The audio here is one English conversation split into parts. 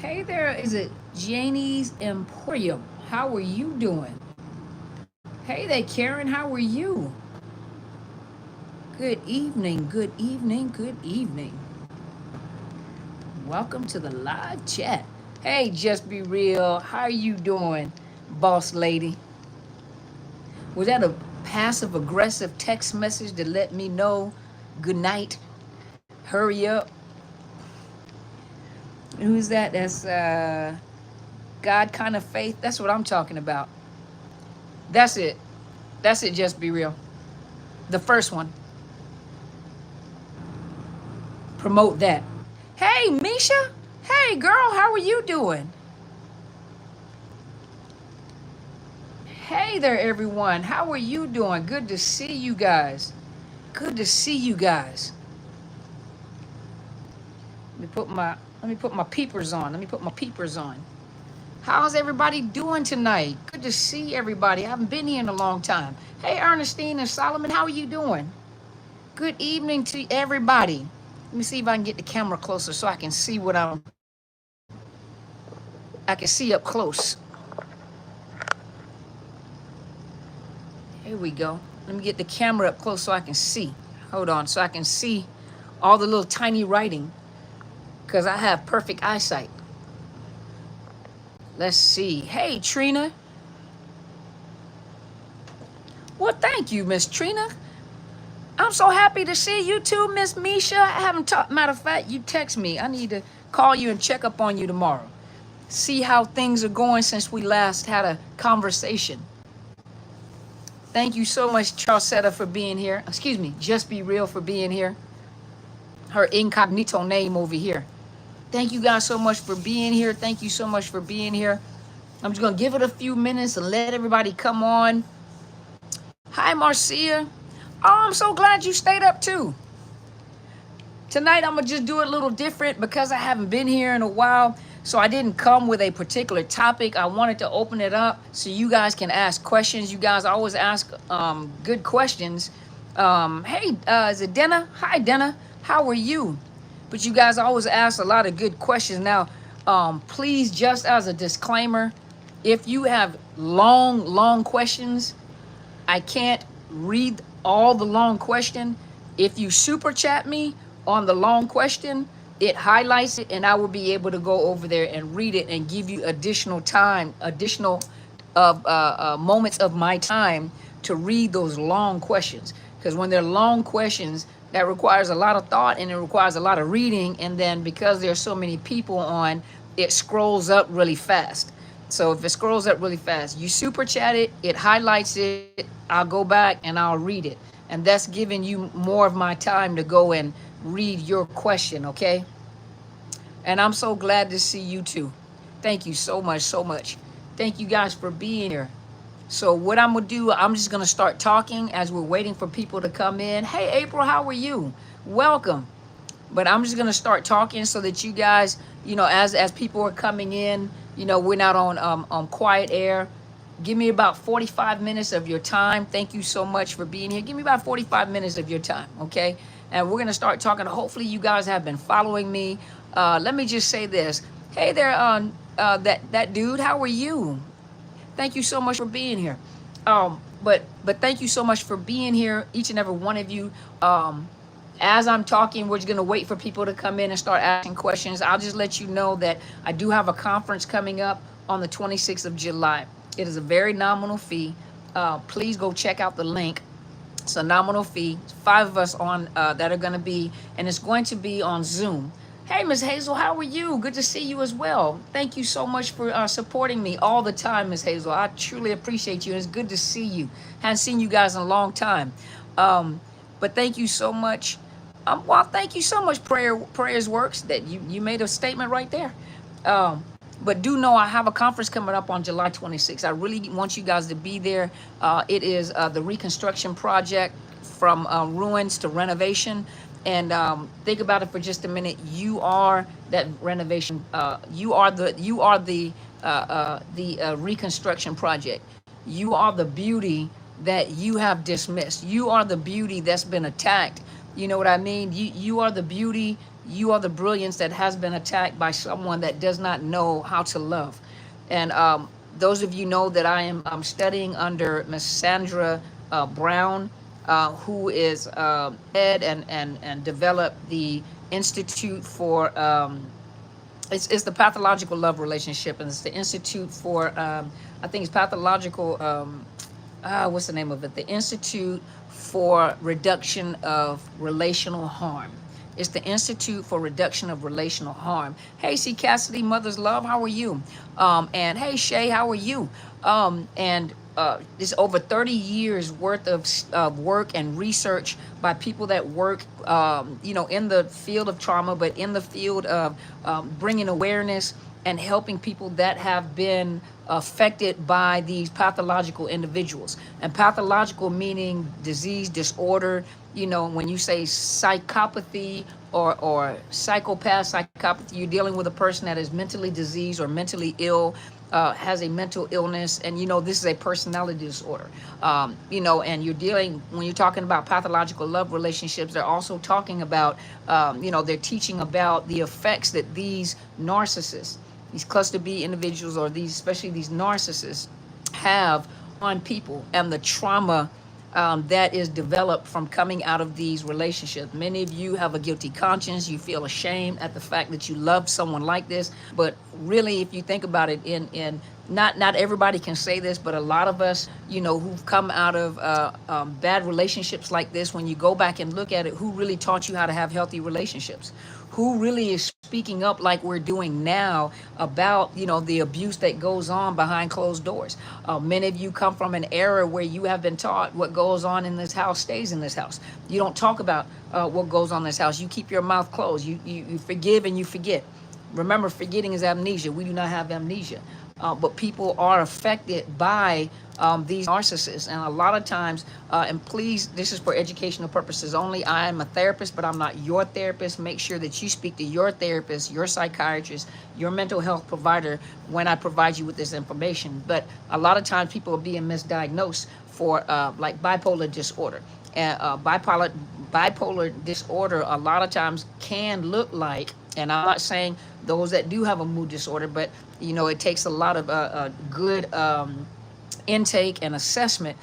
Hey there, is it Janie's Emporium? How are you doing? Hey there, Karen, how are you? Good evening, good evening, good evening. Welcome to the live chat. Hey, just be real. How are you doing, boss lady? Was that a passive aggressive text message to let me know good night? Hurry up. Who's that? That's God kind of faith. That's what I'm talking about. That's it. That's it, just be real. The first one. Promote that. Hey, Misha. Hey, girl, how are you doing? Hey there, everyone. How are you doing? Good to see you guys. Good to see you guys. Let me put my peepers on. Let me put my peepers on. How's everybody doing tonight? Good to see everybody. I haven't been here in a long time. Hey, Ernestine and Solomon, how are you doing? Good evening to everybody. Let me see if I can get the camera closer so I can see what I can see up close. Here we go. Let me get the camera up close so I can see. Hold on, so I can see all the little tiny writing because I have perfect eyesight. Let's see. Hey, Trina. Well, thank you, Miss Trina. I'm so happy to see you too, Miss Misha. I haven't talked. Matter of fact, you text me. I need to call you and check up on you tomorrow. See how things are going since we last had a conversation. Thank you so much, Charlesetta, for being here. Excuse me, Just Be Real for being here. Her incognito name over here. Thank you guys so much for being here. Thank you so much for being here. I'm just going to give it a few minutes and let everybody come on. Hi, Marcia. Oh, I'm so glad you stayed up too. Tonight, I'm going to just do it a little different because I haven't been here in a while. So I didn't come with a particular topic. I wanted to open it up so you guys can ask questions. You guys always ask good questions. Hey, is it Denna? Hi, Denna. How are you? But you guys always ask a lot of good questions. Now, please, just as a disclaimer, if you have long questions, I can't read all the long question. If you super chat me on the long question, it highlights it and I will be able to go over there and read it and give you additional time, additional moments of my time to read those long questions. Because when they're long questions, that requires a lot of thought and it requires a lot of reading. And then because there's so many people on, it scrolls up really fast. So if it scrolls up really fast, you super chat it, it highlights it, I'll go back and I'll read it. And that's giving you more of my time to go and read your question, okay? And I'm so glad to see you too. Thank you so much, so much. Thank you guys for being here. So what I'm gonna do, I'm just gonna start talking as we're waiting for people to come in. Hey, April, how are you? Welcome. But I'm just gonna start talking so that you guys, you know, as people are coming in, you know, we're not on quiet air. Give me about 45 minutes of your time. Thank you so much for being here. Give me about 45 minutes of your time, okay? And we're gonna start talking. Hopefully you guys have been following me. Let me just say this. Hey there, that dude, how are you? Thank you so much for being here. But thank you so much for being here, each and every one of you. As I'm talking, we're just gonna wait for people to come in and start asking questions. I'll just let you know that I do have a conference coming up on the 26th of July. It is a very nominal fee. Please go check out the link. It's a nominal fee. 5 of us on that are gonna be, and it's going to be on Zoom. Hey, Miss Hazel, how are you? Good to see you as well. Thank you so much for supporting me all the time, Miss Hazel. I truly appreciate you, and it's good to see you. Haven't seen you guys in a long time. But thank you so much. Well, thank you so much, Prayers Works, that you made a statement right there. But do know I have a conference coming up on July 26th. I really want you guys to be there. It is the Reconstruction project from ruins to renovation. And think about it for just a minute. You are that renovation. You are the Reconstruction project. You are the beauty that you have dismissed. You are the beauty that's been attacked. You know what I mean? You are the beauty. You are the brilliance that has been attacked by someone that does not know how to love. And those of you know that I am studying under Miss Sandra Brown, who is head and developed the Institute for it's the pathological love relationship, and it's the Institute for I think it's pathological what's the name of it? The Institute for Reduction of Relational Harm. It's the Institute for Reduction of Relational Harm. Hey, C. Cassidy, Mother's Love, how are you? And hey, Shay, how are you? And it's over 30 years worth of work and research by people that work, in the field of trauma, but in the field of bringing awareness and helping people that have been affected by these pathological individuals. And pathological meaning disease, disorder. When you say psychopathy or psychopathy, you're dealing with a person that is mentally diseased or mentally ill, has a mental illness, and this is a personality disorder. And you're dealing, when you're talking about pathological love relationships, they're also talking about, they're teaching about the effects that these narcissists, these cluster B individuals, or especially these narcissists, have on people, and the trauma that is developed from coming out of these relationships. Many of you have a guilty conscience. You feel ashamed at the fact that you loved someone like this. But really, if you think about it, in not everybody can say this, but a lot of us, who've come out of bad relationships like this, when you go back and look at it, who really taught you how to have healthy relationships? Who really is speaking up like we're doing now about, the abuse that goes on behind closed doors? Many of you come from an era where you have been taught what goes on in this house stays in this house. You don't talk about what goes on in this house. You keep your mouth closed. You forgive and you forget. Remember, forgetting is amnesia. We do not have amnesia. But people are affected by these narcissists. And a lot of times, and please, this is for educational purposes only. I am a therapist, but I'm not your therapist. Make sure that you speak to your therapist, your psychiatrist, your mental health provider when I provide you with this information. But a lot of times people are being misdiagnosed for like bipolar disorder. And bipolar disorder a lot of times can look like, and I'm not saying those that do have a mood disorder, but it takes a lot of good intake and assessment,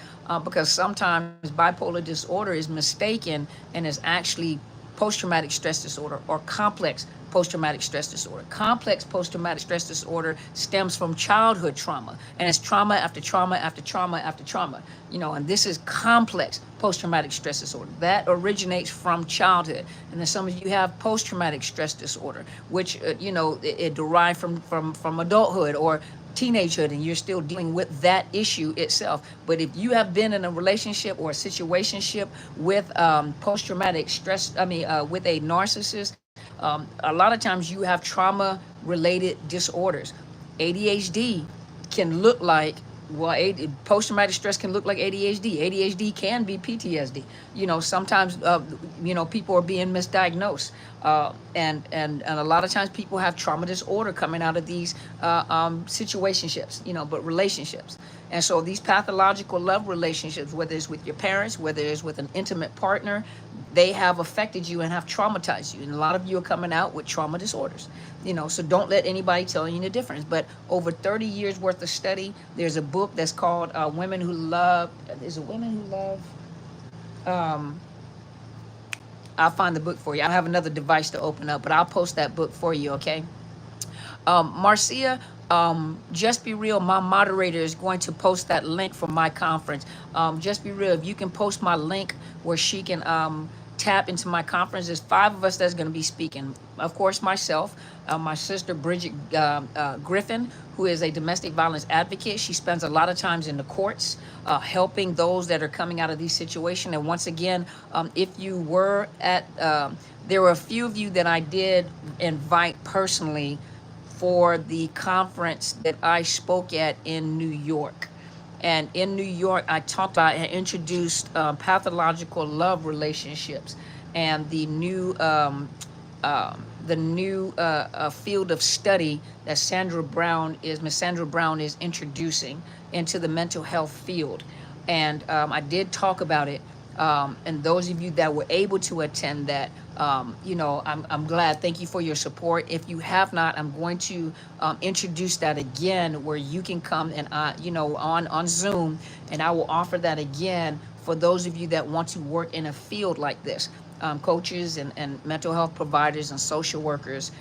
because sometimes bipolar disorder is mistaken and is actually post-traumatic stress disorder or complex post-traumatic stress disorder. Complex post-traumatic stress disorder stems from childhood trauma, and it's trauma after trauma after trauma after trauma. And this is complex post-traumatic stress disorder that originates from childhood. And then some of you have post-traumatic stress disorder, which it derived from adulthood or teenagehood, and you're still dealing with that issue itself. But if you have been in a relationship or a situationship with post-traumatic stress, with a narcissist, a lot of times you have trauma-related disorders. ADHD can look like, post-traumatic stress can look like ADHD. ADHD can be PTSD. Sometimes, people are being misdiagnosed. And a lot of times people have trauma disorder coming out of these situationships, but relationships. And so these pathological love relationships, whether it's with your parents, whether it's with an intimate partner, they have affected you and have traumatized you. And a lot of you are coming out with trauma disorders, so don't let anybody tell you the difference. But over 30 years worth of study, there's a book that's called Women Who Love. Is it Women Who Love? I'll find the book for you. I have another device to open up, but I'll post that book for you, okay? Marcia, Just Be Real, my moderator, is going to post that link for my conference. Just Be Real, if you can post my link where she can tap into my conference. There's 5 of us that's going to be speaking. Of course, myself, my sister Bridget Griffin, who is a domestic violence advocate. She spends a lot of times in the courts helping those that are coming out of these situations. And once again, if you were at, there were a few of you that I did invite personally for the conference that I spoke at in New York. And in New York, I talked about and introduced pathological love relationships and the new field of study that Miss Sandra Brown is introducing into the mental health field. And I did talk about it And those of you that were able to attend that, I'm glad. Thank you for your support. If you have not, I'm going to introduce that again, where you can come and on Zoom, and I will offer that again for those of you that want to work in a field like this. Coaches and mental health providers and social workers,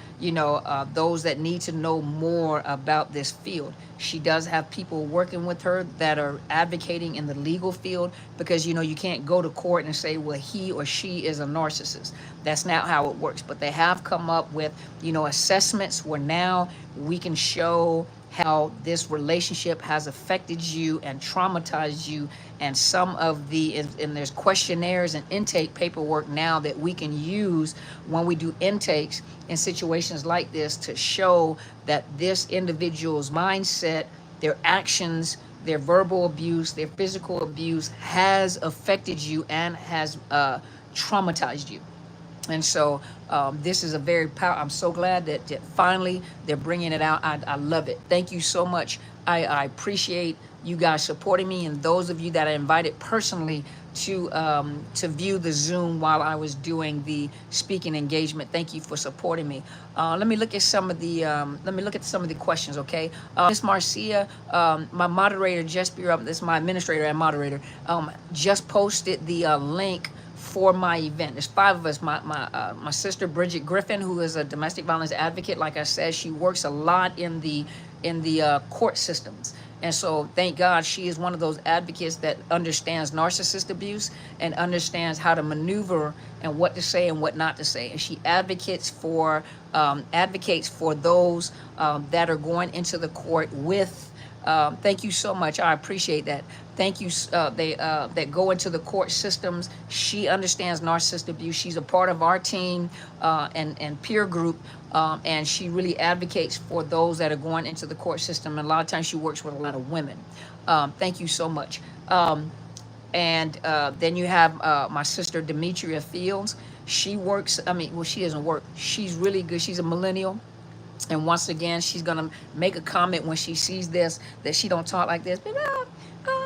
those that need to know more about this field. She does have people working with her that are advocating in the legal field, because you can't go to court and say, well, he or she is a narcissist. That's not how it works. But they have come up with assessments where now we can show how this relationship has affected you and traumatized you, and some of and there's questionnaires and intake paperwork now that we can use when we do intakes in situations like this, to show that this individual's mindset, their actions, their verbal abuse, their physical abuse has affected you and has traumatized you. And so this is a very powerful. I'm so glad that finally they're bringing it out. I love it. Thank you so much. I appreciate you guys supporting me, and those of you that I invited personally to view the Zoom while I was doing the speaking engagement. Thank you for supporting me. Let me look at some of the questions. Okay, Miss Marcia, my moderator just this is my administrator and moderator, just posted the link for my event. There's 5 of us. My sister Bridget Griffin, who is a domestic violence advocate. Like I said, she works a lot in the court systems. And so thank God she is one of those advocates that understands narcissist abuse and understands how to maneuver and what to say and what not to say. And she advocates for those that are going into the court with. Thank you so much. I appreciate that. Thank you. That go into the court systems. She understands narcissist abuse. She's a part of our team and peer group, and she really advocates for those that are going into the court system. And a lot of times she works with a lot of women. Thank you so much. And then you have my sister Demetria Fields. She works. She doesn't work. She's really good. She's a millennial. And once again, she's gonna make a comment when she sees this that she don't talk like this. But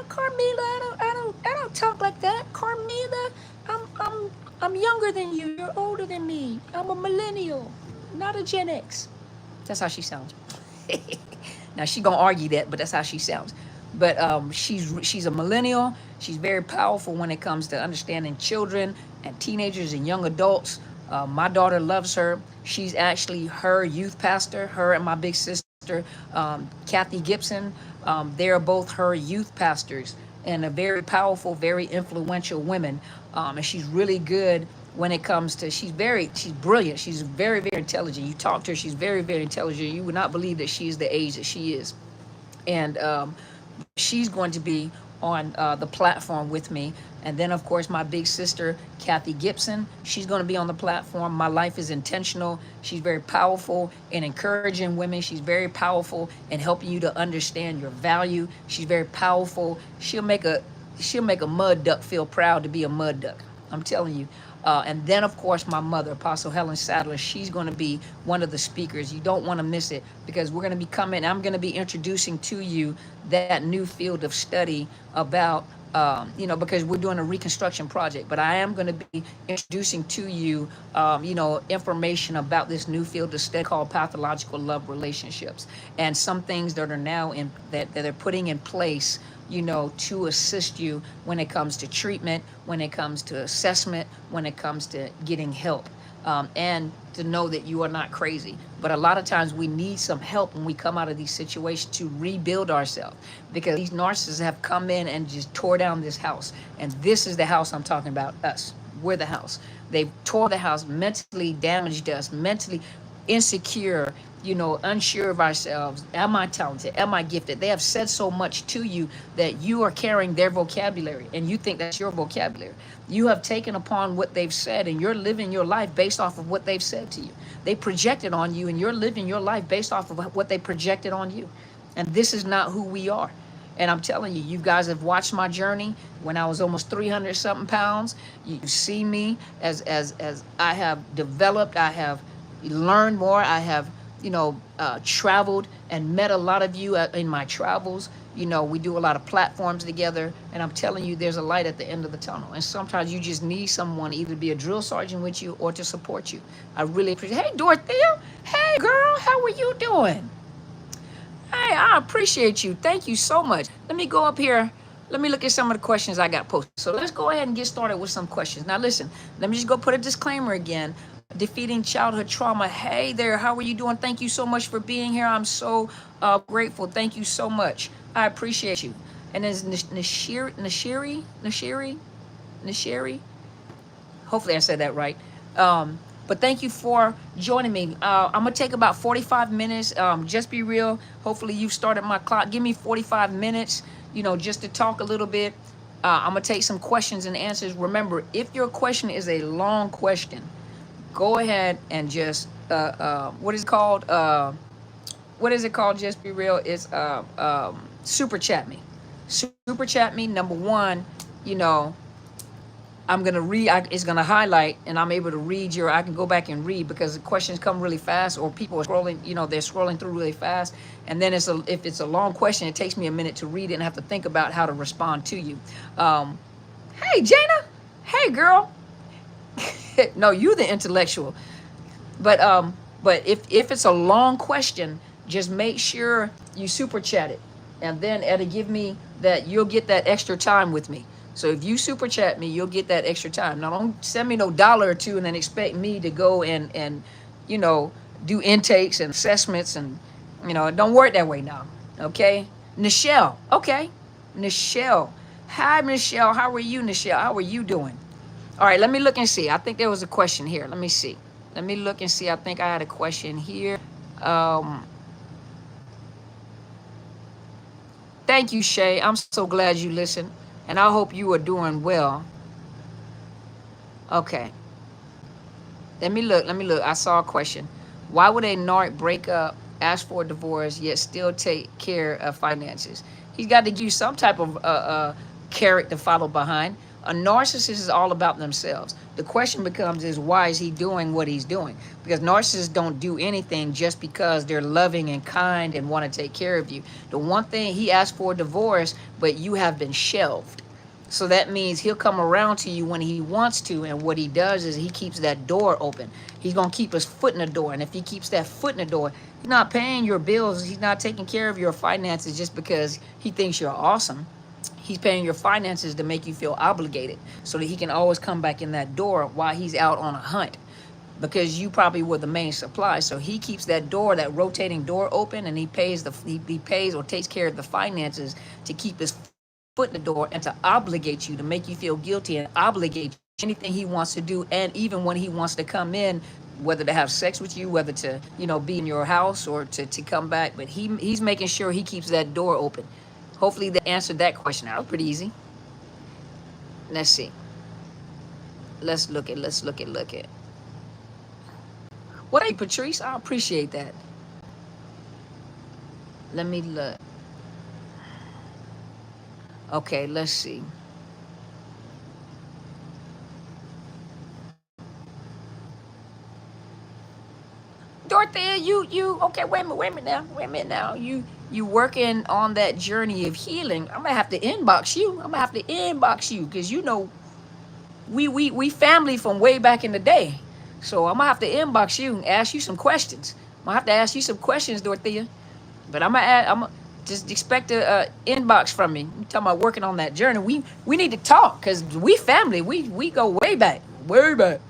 Carmela, I don't talk like that. Carmela, I'm younger than you. You're older than me. I'm a millennial, not a Gen X. That's how she sounds. Now she gonna argue that, but that's how she sounds. But she's a millennial. She's very powerful when it comes to understanding children and teenagers and young adults. My daughter loves her. She's actually her youth pastor, her and my big sister, Kathy Gibson. They're both her youth pastors, and a very powerful, very influential women. And she's really good when it comes to, she's brilliant. She's very, very intelligent. You talk to her, she's very, very intelligent. You would not believe that she is the age that she is. And she's going to be on the platform with me. And then, of course, my big sister, Kathy Gibson, she's going to be on the platform. My Life is Intentional. She's very powerful in encouraging women. She's very powerful in helping you to understand your value. She's very powerful. She'll make a mud duck feel proud to be a mud duck. I'm telling you. And then, of course, my mother, Apostle Helen Sadler, she's going to be one of the speakers. You don't want to miss it, because we're going to be I'm going to be introducing to you that new field of study about, because we're doing a Reconstruction project. But I am going to be introducing to you, information about this new field of study called pathological love relationships, and some things that are now that they're putting in place, to assist you when it comes to treatment, when it comes to assessment, when it comes to getting help, and to know that you are not crazy. But a lot of times we need some help when we come out of these situations to rebuild ourselves, because these narcissists have come in and just tore down this house. And this is the house I'm talking about, us. We're the house. They tore the house, mentally damaged us, mentally insecure, unsure of ourselves. Am I talented? Am I gifted? They have said so much to you that you are carrying their vocabulary, and you think that's your vocabulary. You have taken upon what they've said, and you're living your life based off of what they've said to you. They projected on you, and you're living your life based off of what they projected on you. And this is not who we are. And I'm telling you, you guys have watched my journey when I was almost 300 something pounds. You see me as I have developed, I have learned more, I have traveled and met a lot of you in my travels. You know, we do a lot of platforms together, and I'm telling you, there's a light at the end of the tunnel. And sometimes you just need someone either to be a drill sergeant with you or to support you. I really appreciate. Hey, Dorothea. Hey, girl. How are you doing? Hey, I appreciate you. Thank you so much. Let me go up here. Let me look at some of the questions I got posted. So let's go ahead and get started with some questions. Now, listen, let me just go put a disclaimer again. Defeating childhood trauma. Hey there, how are you doing? Thank you so much for being here. I'm so grateful. Thank you so much. I appreciate you. And then Nashiri. Hopefully I said that right. But thank you for joining me. I'm gonna take about 45 minutes. Just be real. Hopefully you've started my clock. Give me 45 minutes, you know, just to talk a little bit. I'm gonna take some questions and answers. Remember, if your question is a long question, go ahead and just what is it called? What is it called? Just be real. It's super chat me. Super chat me. Number one, you know, I'm gonna read. It's gonna highlight, and I'm able to read your. I can go back and read because the questions come really fast, or people are scrolling. You know, they're scrolling through really fast, and then if it's a long question, it takes me a minute to read it and have to think about how to respond to you. Hey, Jana. Hey, girl. No, you the intellectual. But if it's a long question, just make sure you super chat it, and then it'll give me that you'll get that extra time with me. So if you super chat me, you'll get that extra time. Now don't send me no dollar or two and then expect me to go and you know, do intakes and assessments, and you know, it don't work that way now. Okay? Nichelle. Okay. Nichelle. Hi, Nichelle. How are you, Nichelle? How are you doing? All right, let me look and see. I think there was a question here. Let me see. Let me look and see. I think I had a question here. Thank you, Shay. I'm so glad you listened. And I hope you are doing well. Okay. Let me look. I saw a question. Why would a narc break up, ask for a divorce, yet still take care of finances? He's got to give you some type of character to follow behind. A narcissist is all about themselves. The question becomes is why is he doing what he's doing? Because narcissists don't do anything just because they're loving and kind and want to take care of you. The one thing, he asked for a divorce, but you have been shelved. So that means he'll come around to you when he wants to, and what he does is he keeps that door open. He's going to keep his foot in the door, and if he keeps that foot in the door, he's not paying your bills, he's not taking care of your finances just because he thinks you're awesome. He's paying your finances to make you feel obligated so that he can always come back in that door while he's out on a hunt, because you probably were the main supply. So he keeps that door, that rotating door open, and he pays or takes care of the finances to keep his foot in the door and to obligate you, to make you feel guilty and obligate you anything he wants to do. And even when he wants to come in, whether to have sex with you, whether to, you know, be in your house or to come back, but he's making sure he keeps that door open. Hopefully that answered that question. That was pretty easy. Let's see. Let's look at. What are you, Patrice? I appreciate that. Let me look. Okay, let's see. Dorothea, you okay, wait a minute now. You working on that journey of healing. I'm gonna have to inbox you because you know we family from way back in the day. So I'm gonna have to inbox you and ask you some questions. I'm gonna have to ask you some questions, Dorothea. But I'm gonna just expect a inbox from me. You talking about working on that journey? We need to talk because we family. We go way back, way back.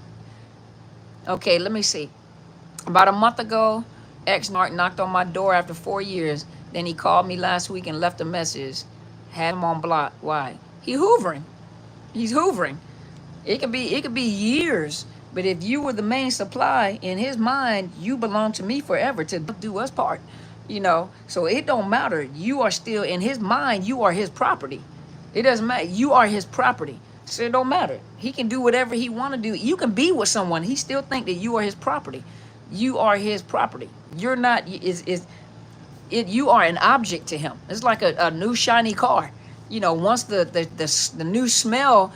Okay, let me see. About a month ago, ex-narc knocked on my door after 4 years. Then he called me last week and left a message. Had him on block. Why? He's hoovering. It could be years. But if you were the main supply, in his mind, you belong to me forever to do us part. You know, so it don't matter. You are still, in his mind, you are his property. It doesn't matter. You are his property. So it don't matter. He can do whatever he want to do. You can be with someone. He still think that you are his property. You are his property. You're not, you are an object to him. It's like a new shiny car. You know, once the new smell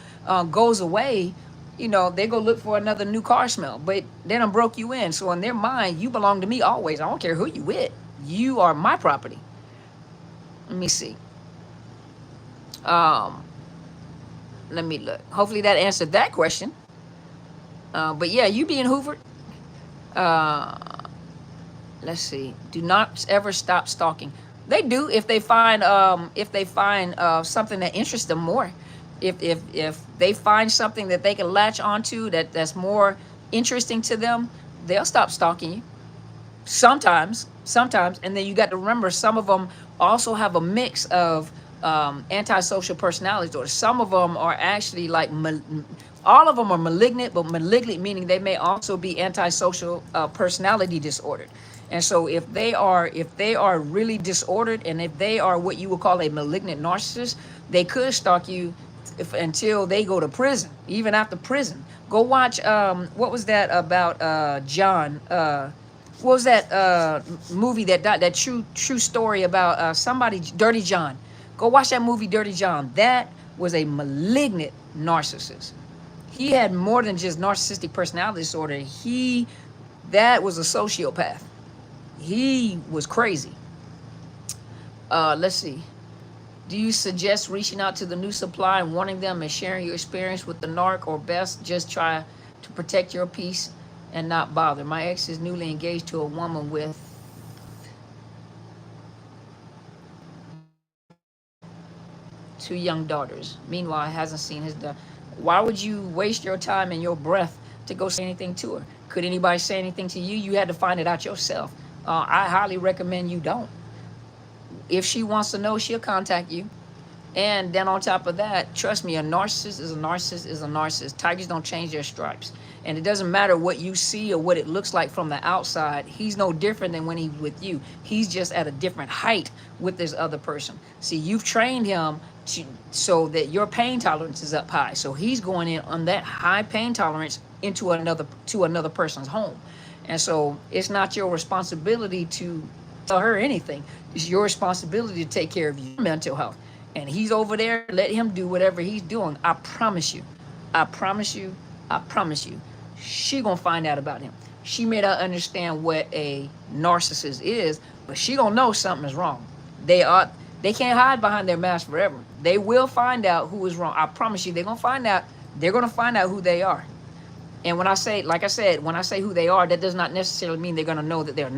goes away, you know, they go look for another new car smell. But they done broke you in. So in their mind, you belong to me always. I don't care who you with. You are my property. Let me see. Um, Let me look. Hopefully that answered that question. But yeah, you being hoovered. Uh, let's see. Do not ever stop stalking. They do if they find something that interests them more. If they find something that they can latch onto that's more interesting to them, they'll stop stalking you. Sometimes, and then you got to remember some of them also have a mix of antisocial personality disorders. Some of them are actually like all of them are malignant, but malignant meaning they may also be antisocial personality disordered. And so if they are really disordered, and if they are what you would call a malignant narcissist, they could stalk you until they go to prison. Even after prison, go watch what was that about John? What was that movie that died? That true story about somebody, Dirty John. Go watch that movie, Dirty John. That was a malignant narcissist. He had more than just narcissistic personality disorder. That was a sociopath. He was crazy. Let's see. Do you suggest reaching out to the new supply and warning them and sharing your experience with the narc, or best just try to protect your peace and not bother? My ex is newly engaged to a woman with two young daughters. Meanwhile, hasn't seen his daughter. Why would you waste your time and your breath to go say anything to her? Could anybody say anything to you? You had to find it out yourself. I highly recommend you don't. If she wants to know, she'll contact you. And then on top of that, trust me, a narcissist is a narcissist is a narcissist. Tigers don't change their stripes. And it doesn't matter what you see or what it looks like from the outside. He's no different than when he's with you. He's just at a different height with this other person. See, you've trained him so that your pain tolerance is up high. So he's going in on that high pain tolerance into another person's home. And so it's not your responsibility to tell her anything. It's your responsibility to take care of your mental health. And he's over there, let him do whatever he's doing. I promise you, I promise you, I promise you, she gonna find out about him. She may not understand what a narcissist is, but she gonna know something is wrong. They can't hide behind their mask forever. They will find out who is wrong. I promise you, they're gonna find out who they are. And when I say, like I said, when I say who they are, that does not necessarily mean they're gonna know that they're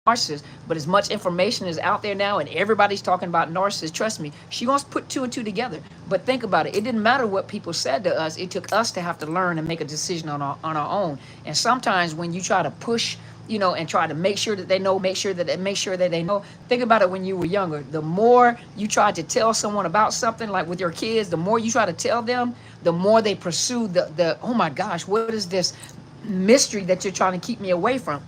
narcissist. But as much information is out there now and everybody's talking about narcissists, trust me, she wants to put two and two together. But think about it. It didn't matter what people said to us. It took us to have to learn and make a decision on our own. And sometimes when you try to push, and try to make sure that they know, make sure that they know. Think about it when you were younger. The more you tried to tell someone about something, like with your kids, the more you try to tell them, the more they pursue the oh my gosh, what is this mystery that you're trying to keep me away from?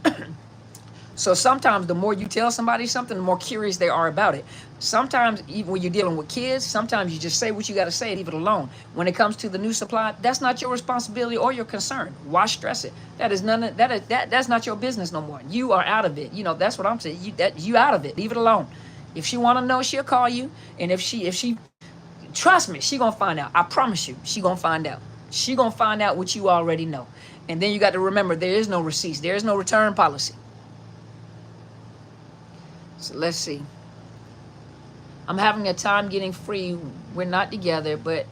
So sometimes the more you tell somebody something, the more curious they are about it. Sometimes, even when you're dealing with kids, sometimes you just say what you got to say and leave it alone. When it comes to the new supply, that's not your responsibility or your concern. Why stress it? That's not your business no more. You are out of it. That's what I'm saying. You out of it. Leave it alone. If she want to know, she'll call you. And if she trust me, she gonna find out. I promise you, she gonna find out. She gonna find out what you already know. And then you got to remember, there is no receipts. There is no return policy. So let's see. I'm having a time getting free. We're not together, but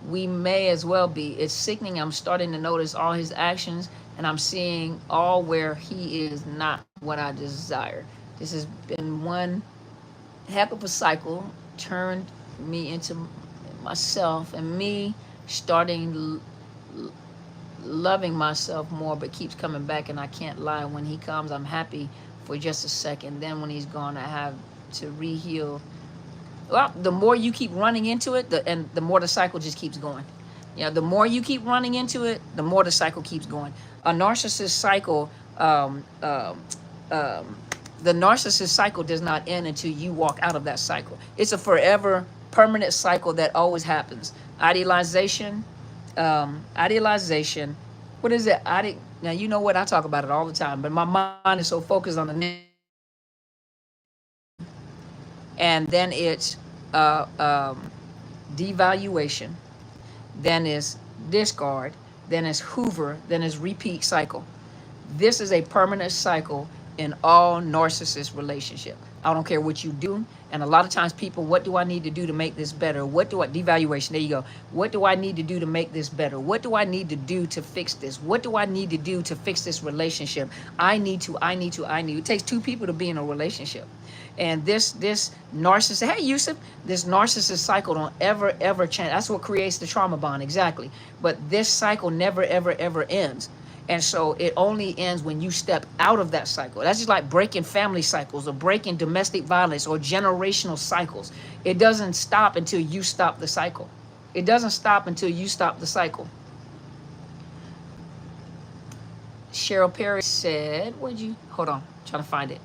we may as well be. It's sickening. I'm starting to notice all his actions, and I'm seeing all where he is not what I desire. This has been one heck of a cycle, turned me into myself, and me starting loving myself more, but keeps coming back, and I can't lie. When he comes, I'm happy for just a second. Then when he's gone, I have to re-heal. Well, the more you keep running into it, the more the cycle just keeps going. The more you keep running into it, the more the cycle keeps going. A narcissist cycle, the narcissist cycle does not end until you walk out of that cycle. It's a forever, permanent cycle that always happens. Idealization. What is it? Now, you know what? I talk about it all the time, but my mind is so focused on the and then it's devaluation, then it's discard, then it's hoover, then it's repeat cycle. This is a permanent cycle in all narcissist relationship. I don't care what you do. And a lot of times people, what do I need to do to make this better? What do I, devaluation, there you go. What do I need to do to make this better? What do I need to do to fix this? What do I need to do to fix this relationship? I need to. It takes two people to be in a relationship. And this narcissist, hey Yusuf, this narcissist cycle don't ever change. That's what creates the trauma bond, exactly. But this cycle never ever ends. And so it only ends when you step out of that cycle. That's just like breaking family cycles or breaking domestic violence or generational cycles. It doesn't stop until you stop the cycle. It doesn't stop until you stop the cycle. Cheryl Perry said, hold on, I'm trying to find it.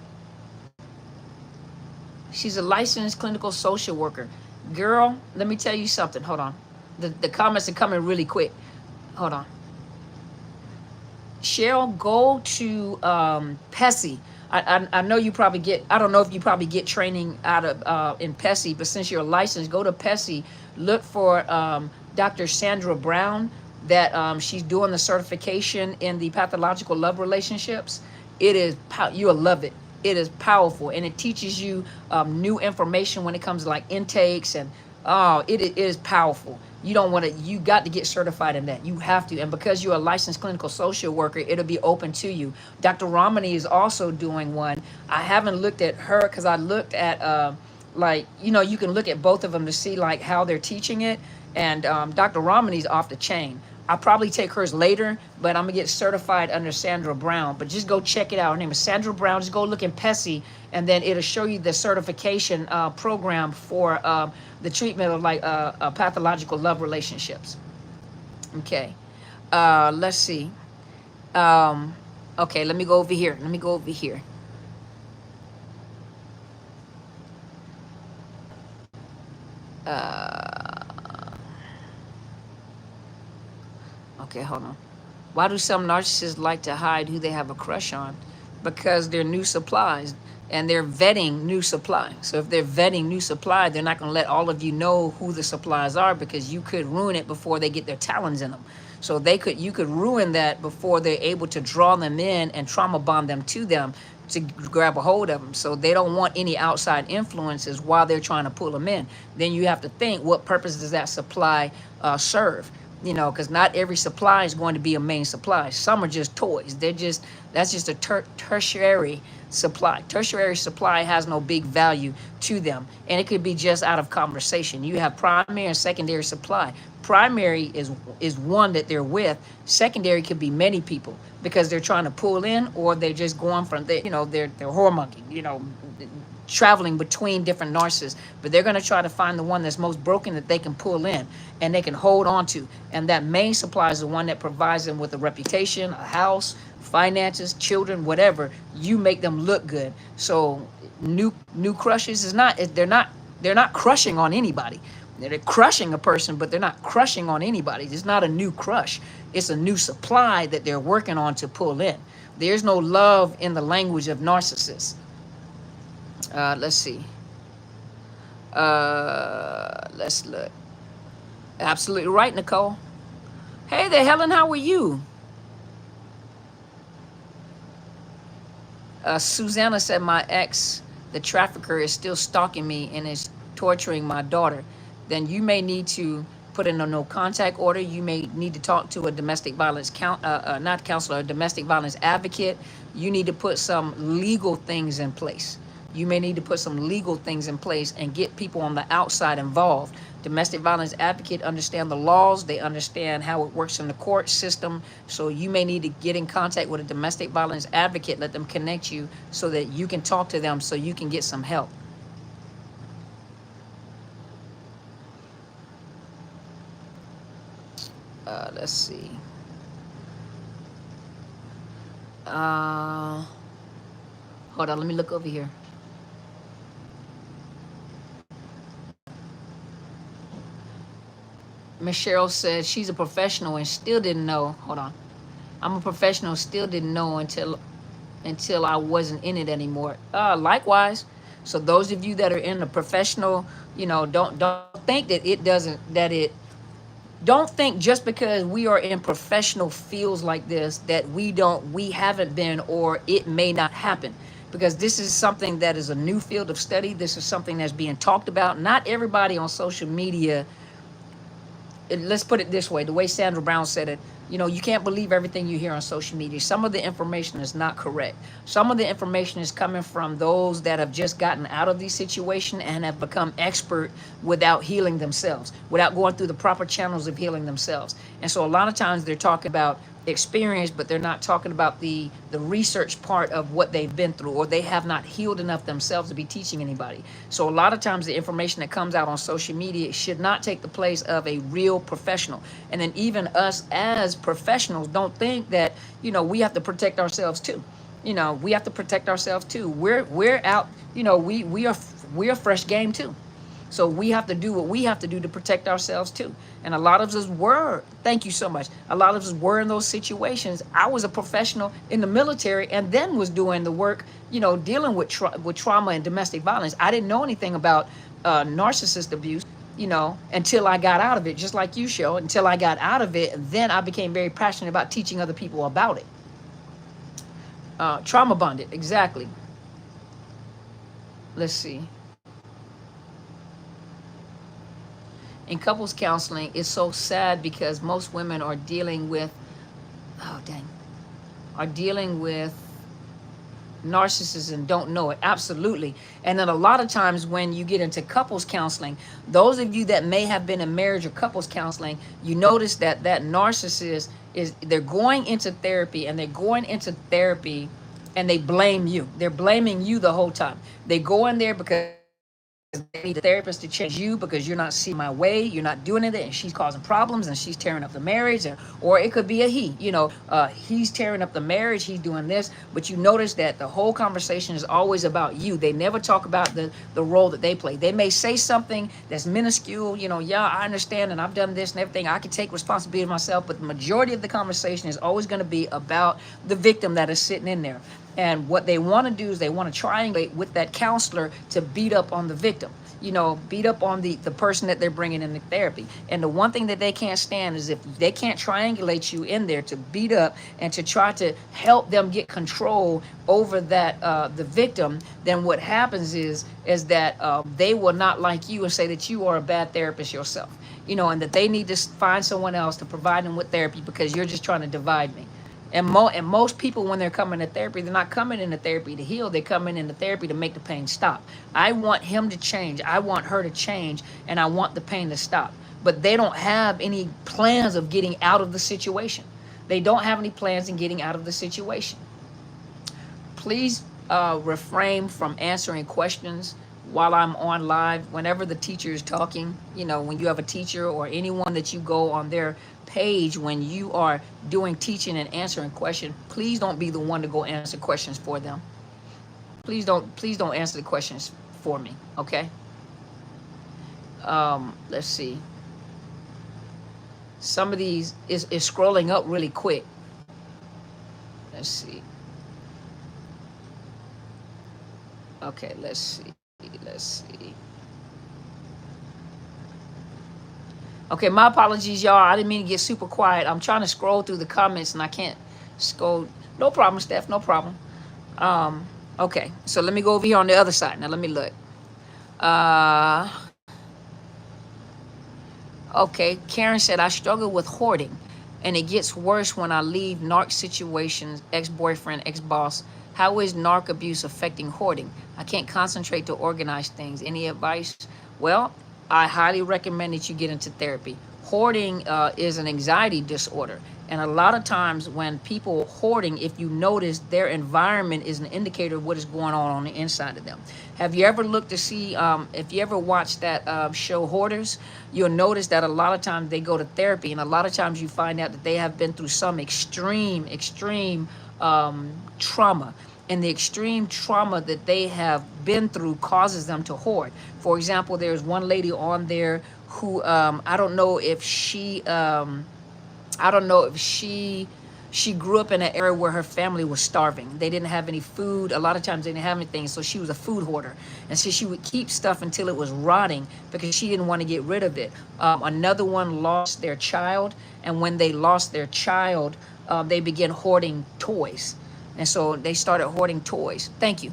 She's a licensed clinical social worker. Girl, let me tell you something. Hold on. The comments are coming really quick. Hold on. Cheryl, go to PESI. I know you probably get, I don't know if you probably get training out of in PESI, but since you're licensed, go to PESI. Look for Dr. Sandra Brown, that she's doing the certification in the pathological love relationships. It is, you'll love it. It is powerful, and it teaches you new information when it comes to like intakes, and it is powerful. You don't want to, you got to get certified in that. You have to. And because you're a licensed clinical social worker, it'll be open to you. Dr. Romani is also doing one. I haven't looked at her because I looked at, like, you know, you can look at both of them to see like how they're teaching it. And Dr. Romani's off the chain. I'll probably take hers later, but I'm going to get certified under Sandra Brown. But just go check it out. Her name is Sandra Brown. Just go look in PESI, and then it'll show you the certification program for the treatment of like pathological love relationships. Okay. Let's see. Okay, let me go over here. Okay, hold on. Why do some narcissists like to hide who they have a crush on? Because they're new supplies, and they're vetting new supply. So if they're vetting new supply, they're not going to let all of you know who the supplies are, because you could ruin it before they get their talons in them. So you could ruin that before they're able to draw them in and trauma bond them to them to grab a hold of them. So they don't want any outside influences while they're trying to pull them in. Then you have to think, what purpose does that supply serve? You know, because not every supply is going to be a main supply. Some are just toys. That's just a tertiary supply. Tertiary supply has no big value to them, and it could be just out of conversation. You have primary and secondary supply. Primary is one that they're with. Secondary could be many people because they're trying to pull in, or they're just going from they're whoremonger, traveling between different narcissists, but they're going to try to find the one that's most broken that they can pull in and they can hold on to. And that main supply is the one that provides them with a reputation, a house, finances, children, whatever. You make them look good. So new crushes they're not crushing on anybody. They're crushing a person, but they're not crushing on anybody. It's not a new crush. It's a new supply that they're working on to pull in. There's no love in the language of narcissists. Let's see. Let's look. Absolutely right, Nicole. Hey there, Helen. How are you? Susanna said, my ex, the trafficker, is still stalking me and is torturing my daughter. Then you may need to put in a no contact order. You may need to talk to a domestic violence not counselor, a domestic violence advocate. You need to put some legal things in place. You may need to put some legal things in place and get people on the outside involved. Domestic violence advocate understand the laws. They understand how it works in the court system. So you may need to get in contact with a domestic violence advocate, let them connect you so that you can talk to them so you can get some help. Let's see. Hold on, let me look over here. Miss Cheryl says she's a professional and still didn't know. Hold on. I'm a professional, still didn't know until I wasn't in it anymore. Likewise. So those of you that are in the professional, don't think don't think just because we are in professional fields like this that we haven't been, or it may not happen. because this is something that is a new field of study. This is something that's being talked about. Not everybody on social media, let's put it this way, the way Sandra Brown said it, you know, you can't believe everything you hear on social media. Some of the information is not correct. Some of the information is coming from those that have just gotten out of these situations and have become expert without healing themselves, without going through the proper channels of healing themselves. And so a lot of times they're talking about experience, but they're not talking about the research part of what they've been through, or they have not healed enough themselves to be teaching anybody. So a lot of times the information that comes out on social media should not take the place of a real professional. And then even us as professionals don't think that, you know, we have to protect ourselves too. You know, we have to protect ourselves too. We're out, you know, we're fresh game too. So we have to do what we have to do to protect ourselves too. And a lot of us were, thank you so much, a lot of us were in those situations. I was a professional in the military and then was doing the work, you know, dealing with trauma and domestic violence. I didn't know anything about narcissist abuse, you know, until I got out of it, just like you, show. Until I got out of it, then I became very passionate about teaching other people about it. Trauma bonded, exactly. Let's see. In couples counseling, it's so sad because most women are dealing with, are dealing with narcissism, don't know it. Absolutely. And then a lot of times when you get into couples counseling, those of you that may have been in marriage or couples counseling, you notice that that narcissist is, they're going into therapy and they blame you. They're blaming you the whole time. They go in there because they need a therapist to change you because you're not seeing my way, you're not doing it, and she's causing problems and she's tearing up the marriage. Or it could be a he, you know, he's tearing up the marriage, he's doing this. But you notice that the whole conversation is always about you. They never talk about the role that they play. They may say something that's minuscule, you know, yeah, I understand and I've done this and everything, I can take responsibility myself, but the majority of the conversation is always going to be about the victim that is sitting in there. And what they want to do is they want to triangulate with that counselor to beat up on the victim, you know, beat up on the person that they're bringing into therapy. And the one thing that they can't stand is if they can't triangulate you in there to beat up and to try to help them get control over that the victim, then what happens is that they will not like you and say that you are a bad therapist yourself, you know, and that they need to find someone else to provide them with therapy because you're just trying to divide me. And most people, when they're coming to therapy, they're not coming into therapy to heal. They're coming into therapy to make the pain stop. I want him to change. I want her to change. And I want the pain to stop. But they don't have any plans of getting out of the situation. They don't have any plans in getting out of the situation. Please refrain from answering questions while I'm on live. Whenever the teacher is talking, you know, when you have a teacher or anyone that you go on their page, when you are doing teaching and answering questions, please don't be the one to go answer questions for them. Please don't answer the questions for me, okay? Let's see. Some of these is scrolling up really quick. Let's see. Okay, let's see. Okay, my apologies, y'all. I didn't mean to get super quiet. I'm trying to scroll through the comments and I can't scroll. No problem, Steph, no problem. Okay, so let me go over here on the other side. Now let me look. Okay, Karen said, I struggle with hoarding and it gets worse when I leave narc situations, ex-boyfriend, ex-boss. How is narc abuse affecting hoarding? I can't concentrate to organize things. Any advice? Well, I highly recommend that you get into therapy. Hoarding is an anxiety disorder. And a lot of times when people hoarding, if you notice, their environment is an indicator of what is going on the inside of them. Have you ever looked to see, if you ever watched that show Hoarders, you'll notice that a lot of times they go to therapy and a lot of times you find out that they have been through some extreme trauma. And the extreme trauma that they have been through causes them to hoard. For example, there's one lady on there who I don't know if she grew up in an area where her family was starving. They didn't have any food. A lot of times they didn't have anything, so she was a food hoarder. And so she would keep stuff until it was rotting because she didn't want to get rid of it. Another one lost their child, and when they lost their child, they began hoarding toys. And so they started hoarding toys. Thank you.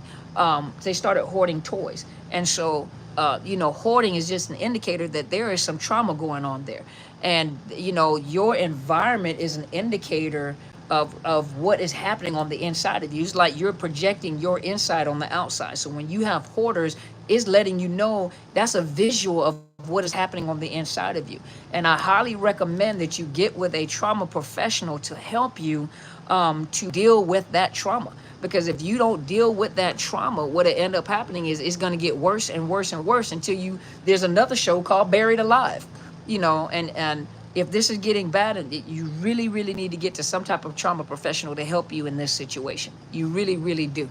They started hoarding toys. And so, hoarding is just an indicator that there is some trauma going on there. And, your environment is an indicator of what is happening on the inside of you. It's like you're projecting your inside on the outside. So when you have hoarders, it's letting you know that's a visual of what is happening on the inside of you. And I highly recommend that you get with a trauma professional to help you to deal with that trauma. Because if you don't deal with that trauma, what it end up happening is it's going to get worse and worse and worse until there's another show called Buried Alive, and if this is getting bad, you really, really need to get to some type of trauma professional to help you in this situation. You really, really do.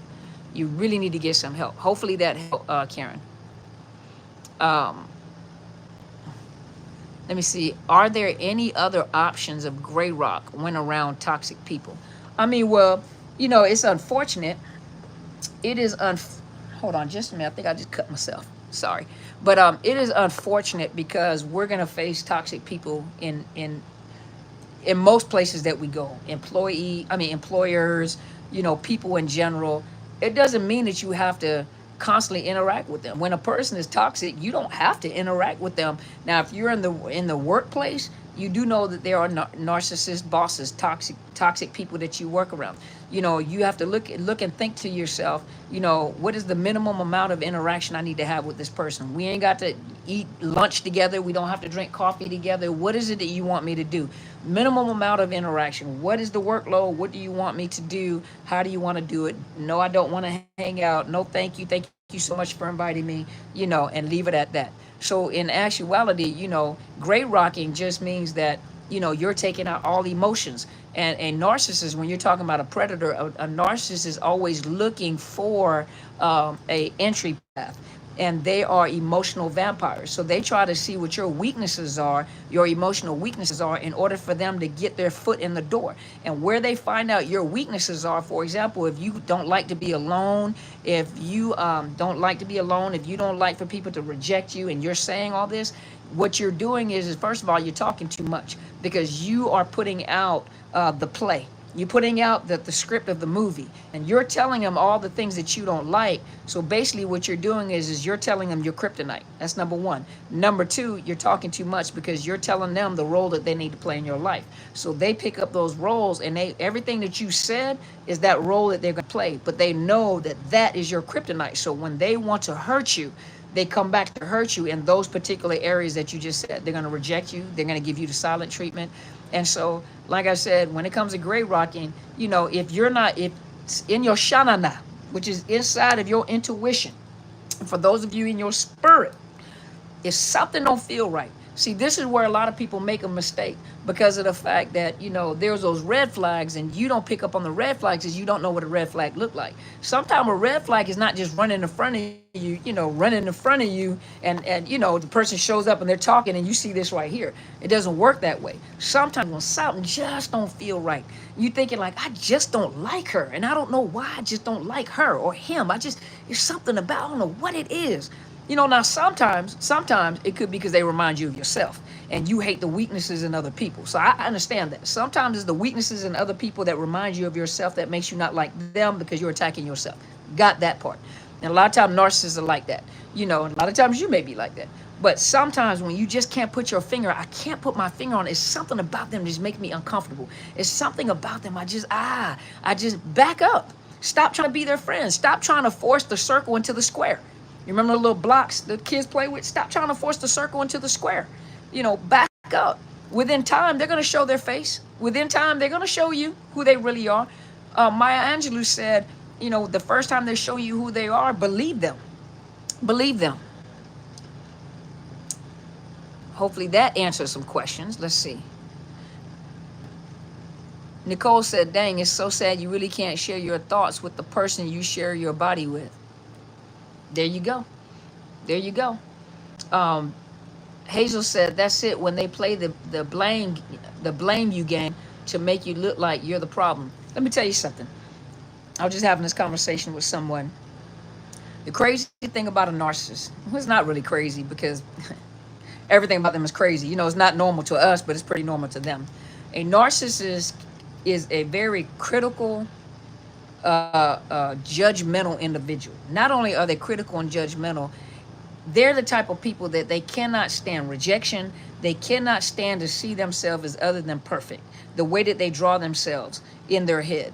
You really need to get some help. Hopefully that help, Karen. Let me see. Are there any other options of gray rock when around toxic people? I mean, well, it's unfortunate. It is hold on just a minute. I think I just cut myself. Sorry. But it is unfortunate because we're going to face toxic people in most places that we go. Employers, people in general. It doesn't mean that you have to constantly interact with them. When a person is toxic, you don't have to interact with them. Now, if you're in the workplace, you do know that there are narcissist bosses, toxic people that you work around. You have to look and think to yourself, what is the minimum amount of interaction I need to have with this person? We ain't got to eat lunch together. We don't have to drink coffee together. What is it that you want me to do? Minimum amount of interaction. What is the workload? What do you want me to do? How do you want to do it? No, I don't want to hang out. No, thank you. Thank you so much for inviting me, and leave it at that. So in actuality, gray rocking just means that, you're taking out all emotions. And a narcissist, when you're talking about a predator, a narcissist is always looking for a entry path. And they are emotional vampires. So they try to see what your weaknesses are, your emotional weaknesses are, in order for them to get their foot in the door. And where they find out your weaknesses are, for example, if you don't like to be alone, if you don't like to be alone, if you don't like for people to reject you, and you're saying all this, what you're doing is first of all, you're talking too much, because you are putting out the play. You're putting out the script of the movie, and you're telling them all the things that you don't like. So basically what you're doing is you're telling them you're kryptonite. That's number one. Number two, you're talking too much because you're telling them the role that they need to play in your life. So they pick up those roles, and everything that you said is that role that they're going to play. But they know that is your kryptonite. So when they want to hurt you, they come back to hurt you in those particular areas that you just said. They're going to reject you. They're going to give you the silent treatment. And so, like I said, when it comes to gray rocking, if it's in your shanana, which is inside of your intuition, for those of you in your spirit, if something don't feel right. See, this is where a lot of people make a mistake because of the fact that, there's those red flags, and you don't pick up on the red flags because you don't know what a red flag look like. Sometimes a red flag is not just running in front of you, running in front of you, and the person shows up and they're talking and you see this right here. It doesn't work that way. Sometimes when something just don't feel right, you thinking like, I just don't like her, and I don't know why I just don't like her or him. There's something about, I don't know what it is. Now sometimes it could be because they remind you of yourself and you hate the weaknesses in other people. So I understand that. Sometimes it's the weaknesses in other people that remind you of yourself that makes you not like them because you're attacking yourself. Got that part. And a lot of times narcissists are like that. And a lot of times you may be like that. But sometimes when you just can't put your finger, I can't put my finger on it. It's something about them just making me uncomfortable. It's something about them. I just back up. Stop trying to be their friend. Stop trying to force the circle into the square. You remember the little blocks the kids play with? Stop trying to force the circle into the square. Back up. Within time, they're going to show their face. Within time, they're going to show you who they really are. Maya Angelou said, the first time they show you who they are, believe them. Believe them. Hopefully that answers some questions. Let's see. Nicole said, dang, it's so sad you really can't share your thoughts with the person you share your body with. There you go. There you go. Hazel said, that's it. When they play the blame you game to make you look like you're the problem. Let me tell you something. I was just having this conversation with someone. The crazy thing about a narcissist, well, it's not really crazy because everything about them is crazy. It's not normal to us, but it's pretty normal to them. A narcissist is a very critical judgmental individual. Not only are they critical and judgmental, they're the type of people that they cannot stand rejection. They cannot stand to see themselves as other than perfect. The way that they draw themselves in their head.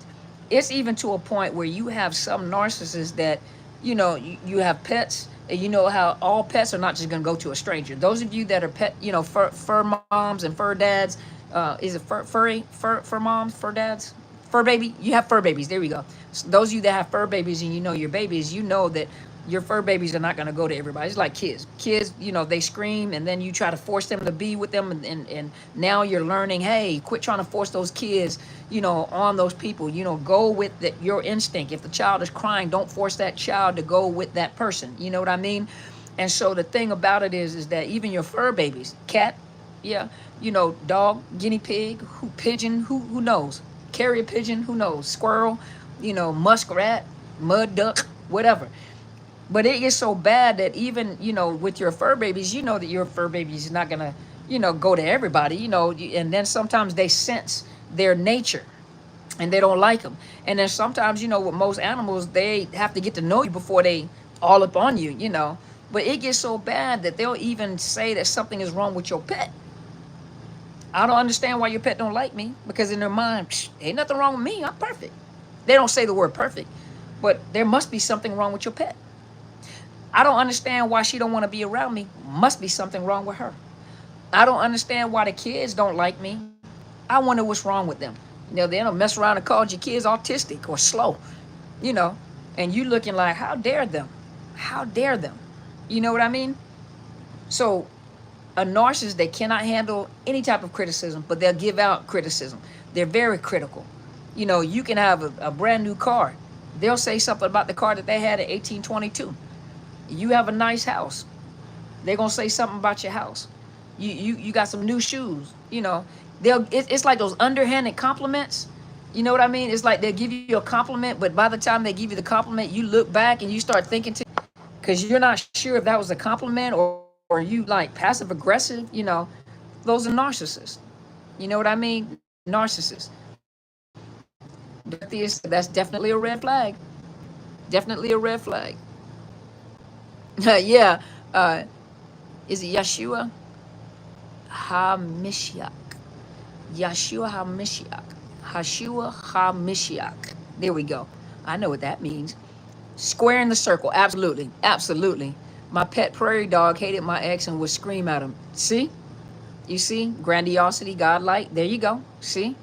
It's even to a point where you have some narcissists that, you have pets, and you know how all pets are not just going to go to a stranger. Those of you that are pet, fur moms and fur dads, is it fur moms, fur dads, fur baby? You have fur babies. There we go. So those of you that have fur babies and you know your babies, you know that your fur babies are not going to go to everybody. It's like kids. Kids, they scream and then you try to force them to be with them. And now you're learning, hey, quit trying to force those kids, on those people. Go with your instinct. If the child is crying, don't force that child to go with that person. You know what I mean? And so the thing about it is that even your fur babies, cat, yeah, dog, guinea pig, pigeon, who knows? Carrier pigeon, who knows? Squirrel, muskrat, mud duck, whatever. But it gets so bad that even, with your fur babies, you know that your fur babies is not going to, go to everybody, and then sometimes they sense their nature and they don't like them. And then sometimes, with most animals, they have to get to know you before they all up on you. But it gets so bad that they'll even say that something is wrong with your pet. I don't understand why your pet don't like me, because in their mind, ain't nothing wrong with me. I'm perfect. They don't say the word perfect, but there must be something wrong with your pet. I don't understand why she don't want to be around me. Must be something wrong with her. I don't understand why the kids don't like me. I wonder what's wrong with them. They don't mess around and call your kids autistic or slow, and you looking like, how dare them? How dare them? You know what I mean? So a narcissist, they cannot handle any type of criticism, but they'll give out criticism. They're very critical. You can have a brand new car. They'll say something about the car that they had in 1822. You have a nice house. They're gonna say something about your house. You got some new shoes. It's like those underhanded compliments. You know what I mean? It's like they'll give you a compliment, but by the time they give you the compliment, you look back and you start thinking because you're not sure if that was a compliment or you like passive aggressive. Those are narcissists. You know what I mean? Narcissists. That's definitely a red flag. Definitely a red flag. Yeah. Is it Yeshua HaMashiach? Yeshua HaMashiach. Hashua HaMashiach. There we go. I know what that means. Square in the circle. Absolutely. Absolutely. My pet prairie dog hated my ex and would scream at him. See? You see? Grandiosity, godlike. There you go. See?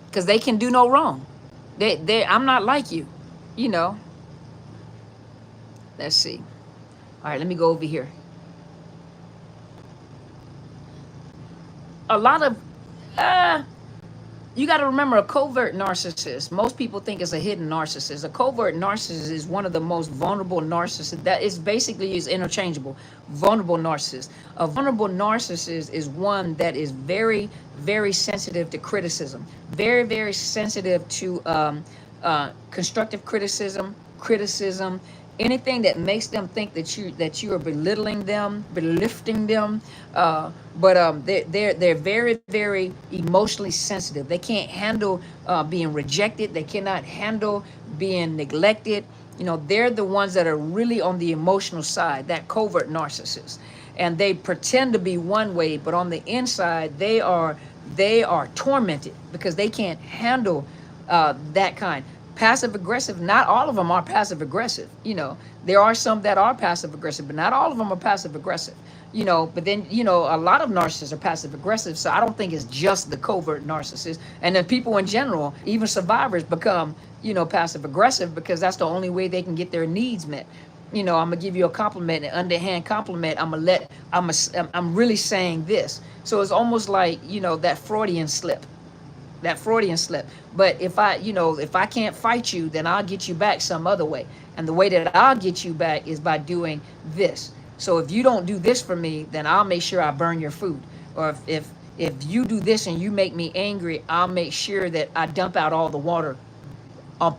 Because they can do no wrong. I'm not like you. Let's see. All right, let me go over here. A lot of, you got to remember, a covert narcissist, most people think it's a hidden narcissist. A covert narcissist is one of the most vulnerable narcissists. That is basically is interchangeable. Vulnerable narcissist. A vulnerable narcissist is one that is very, very sensitive to criticism. Very, very sensitive to constructive criticism, anything that makes them think that you are belittling them, belifting them. But they're very, very emotionally sensitive. They can't handle being rejected. They cannot handle being neglected. They're the ones that are really on the emotional side, that covert narcissist. And they pretend to be one way, but on the inside, they are tormented because they can't handle that kind. Passive aggressive, not all of them are passive aggressive. There are some that are passive aggressive, but not all of them are passive aggressive. But then, a lot of narcissists are passive aggressive. So I don't think it's just the covert narcissist. And then people in general, even survivors, become, passive aggressive because that's the only way they can get their needs met. I'm gonna give you a compliment, an underhand compliment. I'm really saying this. So it's almost like, that Freudian slip. But if I can't fight you, then I'll get you back some other way. And the way that I'll get you back is by doing this. So if you don't do this for me, then I'll make sure I burn your food. Or if you do this and you make me angry, I'll make sure that I dump out all the water on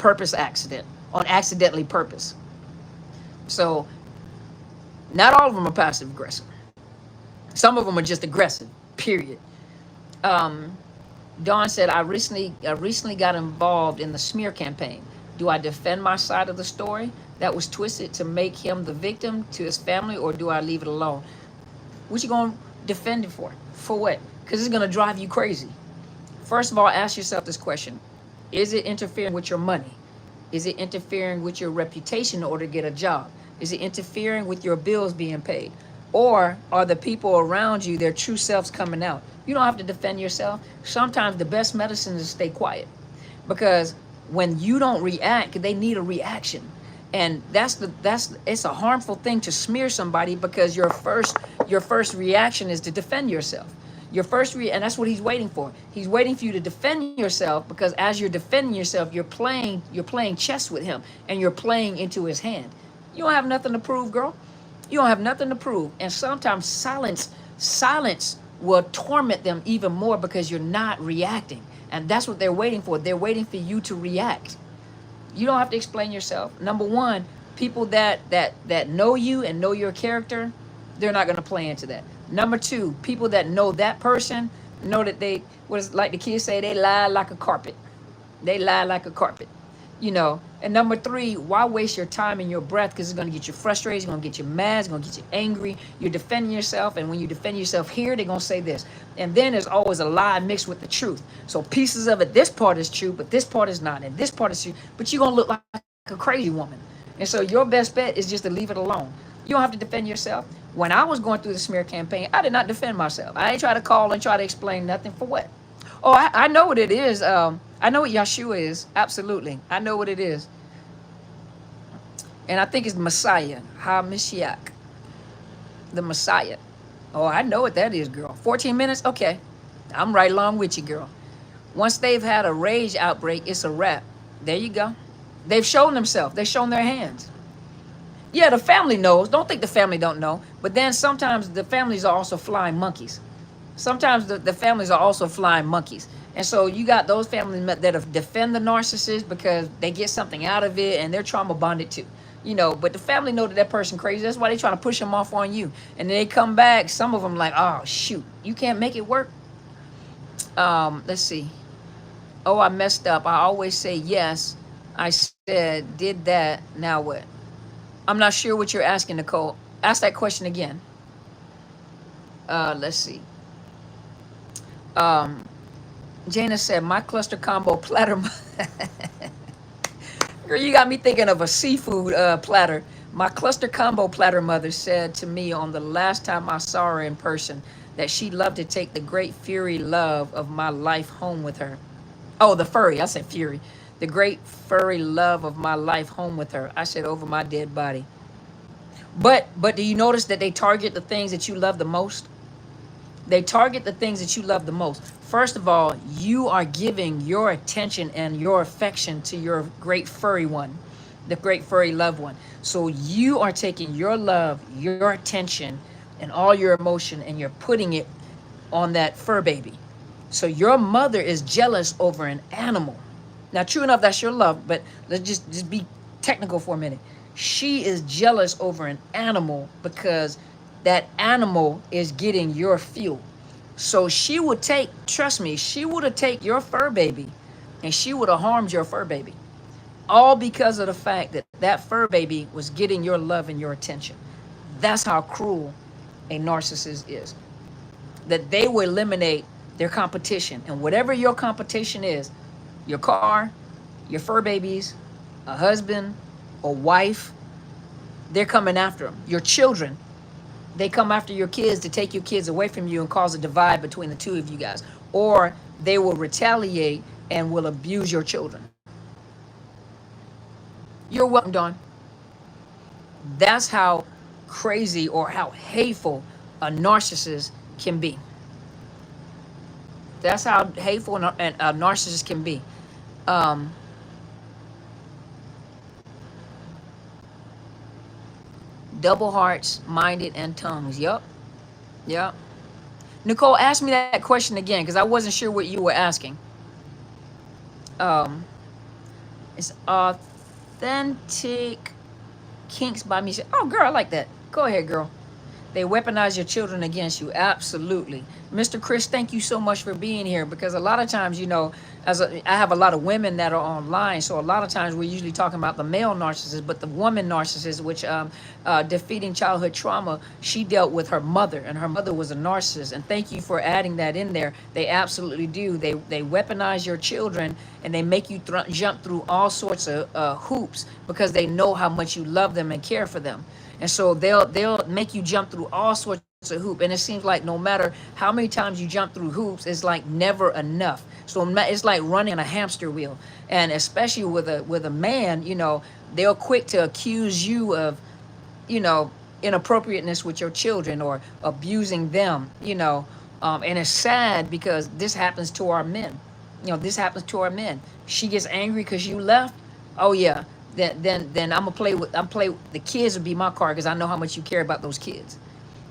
accidentally purpose. So not all of them are passive aggressive. Some of them are just aggressive, period. Dawn said, I recently got involved in the smear campaign. Do I defend my side of the story that was twisted to make him the victim to his family, or do I leave it alone? What you gonna defend it for? For what? Because it's gonna drive you crazy. First of all, ask yourself this question. Is it interfering with your money? Is it interfering with your reputation in order to get a job? Is it interfering with your bills being paid? Or are the people around you, their true selves coming out? You don't have to defend yourself. Sometimes the best medicine is to stay quiet. Because when you don't react, they need a reaction. And it's a harmful thing to smear somebody, because your first reaction is to defend yourself. And that's what he's waiting for. He's waiting for you to defend yourself, because as you're defending yourself, you're playing chess with him, and you're playing into his hand. You don't have nothing to prove, girl. You don't have nothing to prove. And sometimes silence will torment them even more, because you're not reacting. And that's what they're waiting for. They're waiting for you to react. You don't have to explain yourself. Number one, people that know you and know your character, they're not going to play into that. Number two, people that know that person know that like the kids say, they lie like a carpet. They lie like a carpet, And number three, why waste your time and your breath? Because it's going to get you frustrated. It's going to get you mad. It's going to get you angry. You're defending yourself. And when you defend yourself here, they're going to say this. And then there's always a lie mixed with the truth. So pieces of it, this part is true, but this part is not. And this part is true. But you're going to look like a crazy woman. And so your best bet is just to leave it alone. You don't have to defend yourself. When I was going through the smear campaign, I did not defend myself. I ain't try to call and try to explain nothing. For what? Oh, I know what it is. I know what Yeshua is. Absolutely. I know what it is. And I think it's Messiah. HaMashiach. The Messiah. Oh, I know what that is, girl. 14 minutes? Okay. I'm right along with you, girl. Once they've had a rage outbreak, it's a wrap. There you go. They've shown themselves. They've shown their hands. Yeah, the family knows. Don't think the family don't know. But then sometimes the families are also flying monkeys. Sometimes the families are also flying monkeys. And so you got those families that defend the narcissist because they get something out of it, and they're trauma bonded too. But the family know that person crazy. That's why they trying to push them off on you. And then they come back, some of them like, oh, shoot, you can't make it work. Let's see. Oh, I messed up. I always say yes. I said, did that. Now what? I'm not sure what you're asking, Nicole. Ask that question again. Let's see. Jana said, my cluster combo platter. Girl, you got me thinking of a seafood platter. My cluster combo platter mother said to me on the last time I saw her in person that she'd love to take the great furry love of my life home with her. Oh, the furry. I said fury. The great furry love of my life home with her. I said over my dead body. But do you notice that they target the things that you love the most? They target the things that you love the most. First of all, you are giving your attention and your affection to your great furry one, the great furry loved one. So you are taking your love, your attention, and all your emotion, and you're putting it on that fur baby. So your mother is jealous over an animal. Now, true enough, that's your love, but let's just be technical for a minute. She is jealous over an animal because that animal is getting your fuel. So she would take, trust me, she would have taken your fur baby and she would have harmed your fur baby. All because of the fact that that fur baby was getting your love and your attention. That's how cruel a narcissist is. That they will eliminate their competition. And whatever your competition is, your car, your fur babies, a husband, a wife, they're coming after them. Your children, they come after your kids to take your kids away from you and cause a divide between the two of you guys. Or they will retaliate and will abuse your children. You're welcome, Dawn. That's how crazy or how hateful a narcissist can be. That's how hateful a narcissist can be. Double hearts, minded, and tongues. Yup. Yup. Nicole, ask me that question again because I wasn't sure what you were asking. It's authentic kinks by me. Oh, girl, I like that. Go ahead, girl. They weaponize your children against you. Absolutely. Mr. Chris, thank you so much for being here, because a lot of times, I have a lot of women that are online, so a lot of times we're usually talking about the male narcissist, but the woman narcissist, which defeating childhood trauma, she dealt with her mother, and her mother was a narcissist. And thank you for adding that in there. They absolutely do. They weaponize your children, and they make you jump through all sorts of hoops, because they know how much you love them and care for them. And so they'll make you jump through all sorts of hoop, and it seems like no matter how many times you jump through hoops, it's like never enough. So it's like running a hamster wheel. And especially with a man, they're quick to accuse you of, inappropriateness with your children, or abusing them, and it's sad, because this happens to our men. This happens to our men. She gets angry because you left. Oh yeah, then I'm play with the kids would be my card, because I know how much you care about those kids.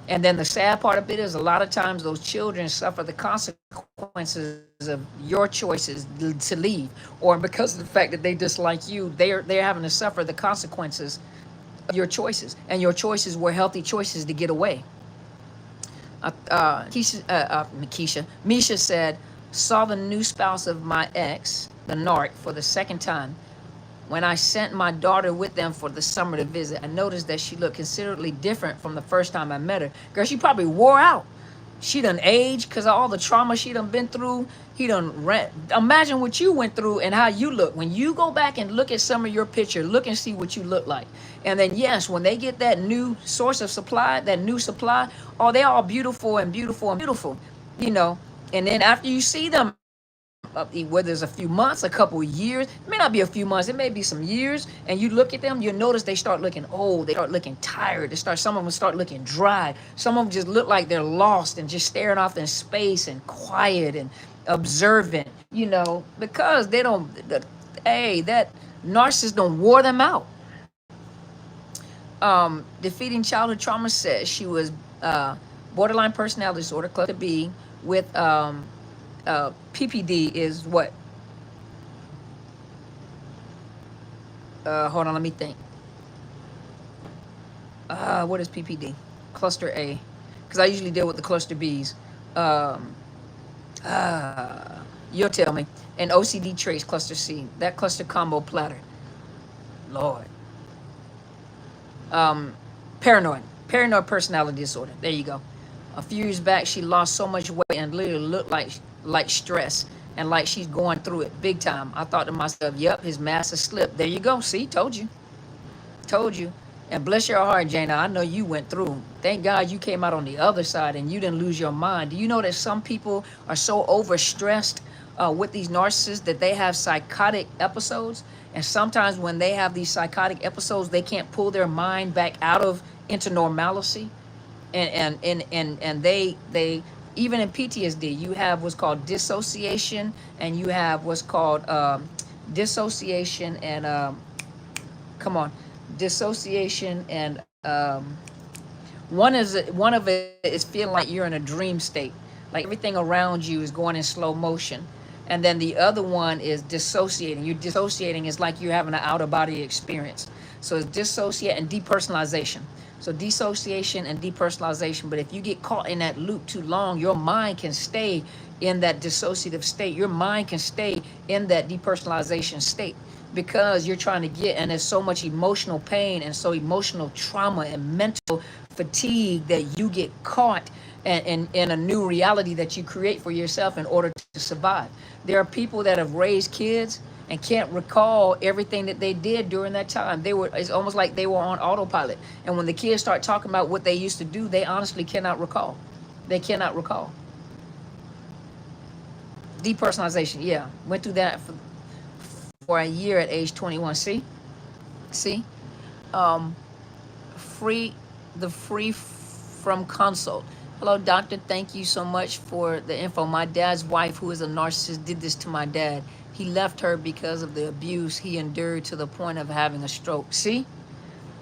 And then the sad part of it is, a lot of times those children suffer the consequences of your choices to leave, or because of the fact that they dislike you, they're having to suffer the consequences of your choices. And your choices were healthy choices to get away. Misha said, saw the new spouse of my ex, the narc, for the second time. When I sent my daughter with them for the summer to visit, I noticed that she looked considerably different from the first time I met her. Girl, she probably wore out. She done aged because of all the trauma she done been through. Imagine what you went through and how you look. When you go back and look at some of your picture, look and see what you look like. And then yes, when they get that new source of supply, that new supply, oh, they're all beautiful and beautiful and beautiful, And then after you see them, whether it's a few months, a couple of years, it may not be a few months, it may be some years, and you look at them, you'll notice they start looking old, they start looking tired, some of them start looking dry, some of them just look like they're lost and just staring off in space and quiet and observant, because they don't, that narcissist don't wore them out. Defeating childhood trauma says she was borderline personality disorder, cluster B, with PPD is what? Hold on, let me think. What is PPD? Cluster A, because I usually deal with the cluster Bs. You'll tell me. And OCD traits, cluster C. That cluster combo platter. Lord. Paranoid personality disorder. There you go. A few years back, she lost so much weight and literally looked like stress, and like she's going through it big time. I thought to myself, yep, his mask has slipped. There you go. See, told you. And bless your heart, Jana, I know you went through. Thank God you came out on the other side and you didn't lose your mind. Do you know that some people are so overstressed with these narcissists that they have psychotic episodes? And sometimes when they have these psychotic episodes, they can't pull their mind back into normalcy. And they even in PTSD, you have what's called dissociation, and you have what's called dissociation and dissociation, and one of it is feeling like you're in a dream state, like everything around you is going in slow motion. And then the other one is dissociating. You're dissociating is like you're having an out-of-body experience. So it's dissociate and depersonalization. So dissociation and depersonalization. But if you get caught in that loop too long, your mind can stay in that dissociative state. Your mind can stay in that depersonalization state, because you're trying to get, and there's so much emotional pain and so emotional trauma and mental fatigue that you get caught in a new reality that you create for yourself in order to survive. There are people that have raised kids and can't recall everything that they did during that time. It's almost like they were on autopilot. And when the kids start talking about what they used to do, they honestly cannot recall. They cannot recall. Depersonalization, yeah. Went through that for a year at age 21. See? Free from consult. Hello, doctor. Thank you so much for the info. My dad's wife, who is a narcissist, did this to my dad. He left her because of the abuse he endured to the point of having a stroke. See?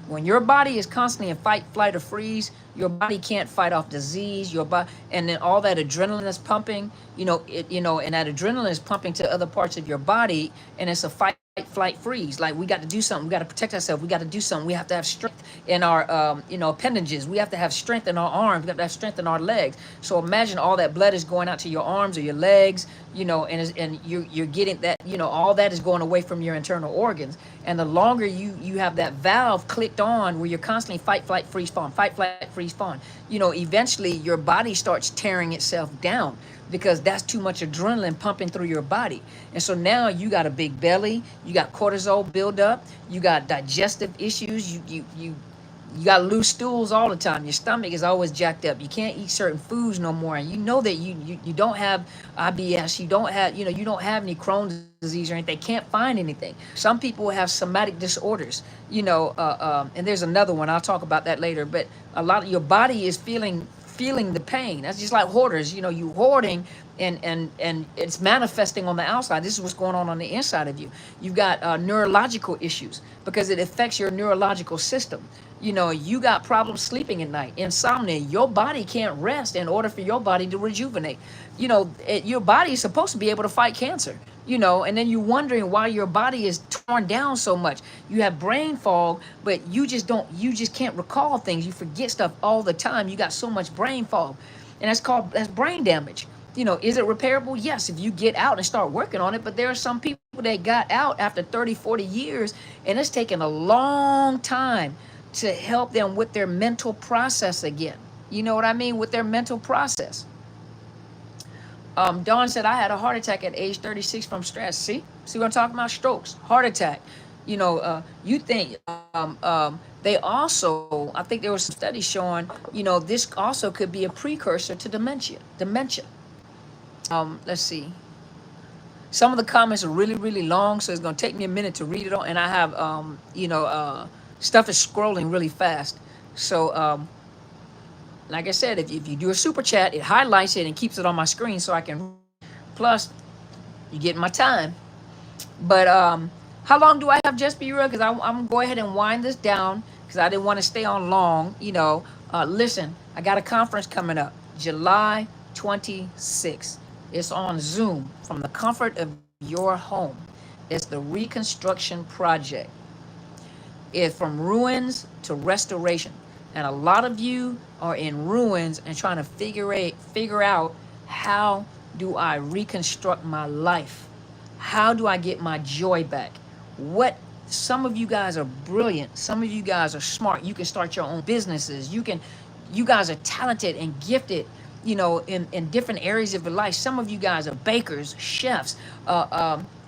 When your body is constantly in fight, flight, or freeze, your body can't fight off disease. Your body, and then all that adrenaline is pumping, and that adrenaline is pumping to other parts of your body, and it's a fight flight, freeze. Like, we got to do something. We got to protect ourselves. We got to do something. We have to have strength in our, appendages. We have to have strength in our arms. We have to have strength in our legs. So imagine all that blood is going out to your arms or your legs, and you're getting that, all that is going away from your internal organs. And the longer you have that valve clicked on where you're constantly fight, flight, freeze, fawn, fight, flight, freeze, fawn, eventually your body starts tearing itself down, because that's too much adrenaline pumping through your body. And so now you got a big belly, you got cortisol buildup, you got digestive issues, you got loose stools all the time. Your stomach is always jacked up. You can't eat certain foods no more. And you know that you don't have IBS, you don't have, you don't have any Crohn's disease or anything. They can't find anything. Some people have somatic disorders, and there's another one. I'll talk about that later. But a lot of your body is feeling the pain. That's just like hoarders. You hoarding, and it's manifesting on the outside. This is what's going on the inside of you. You've got neurological issues because it affects your neurological system. You got problems sleeping at night, insomnia. Your body can't rest in order for your body to rejuvenate. Your body is supposed to be able to fight cancer, and then you're wondering why your body is torn down so much. You have brain fog, but you just can't recall things. You forget stuff all the time. You got so much brain fog, and that's brain damage. Is it repairable? Yes, if you get out and start working on it. But there are some people that got out after 30, 40 years, and it's taken a long time to help them with their mental process again. You know what I mean? With their mental process. Dawn said, I had a heart attack at age 36 from stress. See what I'm talking about? Strokes, heart attack. You think, they also, I think there was some studies showing, this also could be a precursor to dementia. Let's see. Some of the comments are really, really long, so it's going to take me a minute to read it all. And I have, stuff is scrolling really fast. So, like I said, if you do a super chat, it highlights it and keeps it on my screen so I can. Plus, you get my time. But how long do I have, just be real? Because I'm going to go ahead and wind this down because I didn't want to stay on long. Listen, I got a conference coming up July 26th. It's on Zoom from the comfort of your home. It's the Reconstruction Project. It's from ruins to restoration. And a lot of you are in ruins and trying to figure out, how do I reconstruct my life? How do I get my joy back? Some of you guys are brilliant. Some of you guys are smart. You can start your own businesses. You guys are talented and gifted, in different areas of your life. Some of you guys are bakers, chefs.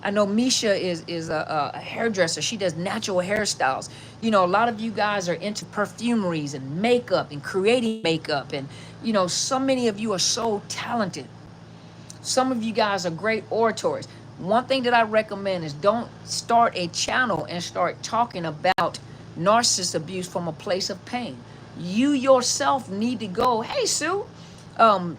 I know Misha is a hairdresser. She does natural hairstyles. A lot of you guys are into perfumeries and makeup and creating makeup. And, so many of you are so talented. Some of you guys are great orators. One thing that I recommend is don't start a channel and start talking about narcissist abuse from a place of pain. You yourself need to go, hey, Sue, I'm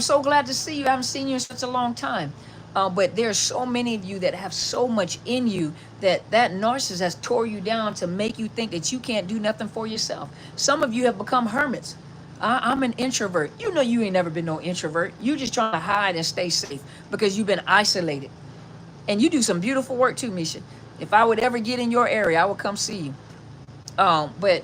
so glad to see you. I haven't seen you in such a long time. But there's so many of you that have so much in you that narcissist has tore you down to make you think that you can't do nothing for yourself. Some of you have become hermits. I'm an introvert. You ain't never been no introvert. You just trying to hide and stay safe because you've been isolated. And you do some beautiful work too, Misha. If I would ever get in your area, I would come see you. But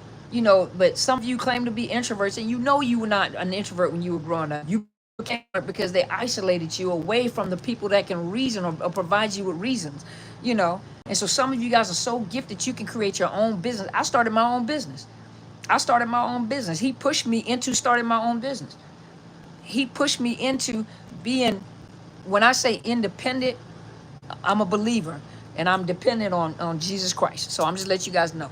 some of you claim to be introverts, and you were not an introvert when you were growing up. You became because they isolated you away from the people that can reason or provide you with reasons, And so some of you guys are so gifted you can create your own business. I started my own business. He pushed me into starting my own business. He pushed me into being, when I say independent, I'm a believer and I'm dependent on Jesus Christ. So I'm just let you guys know.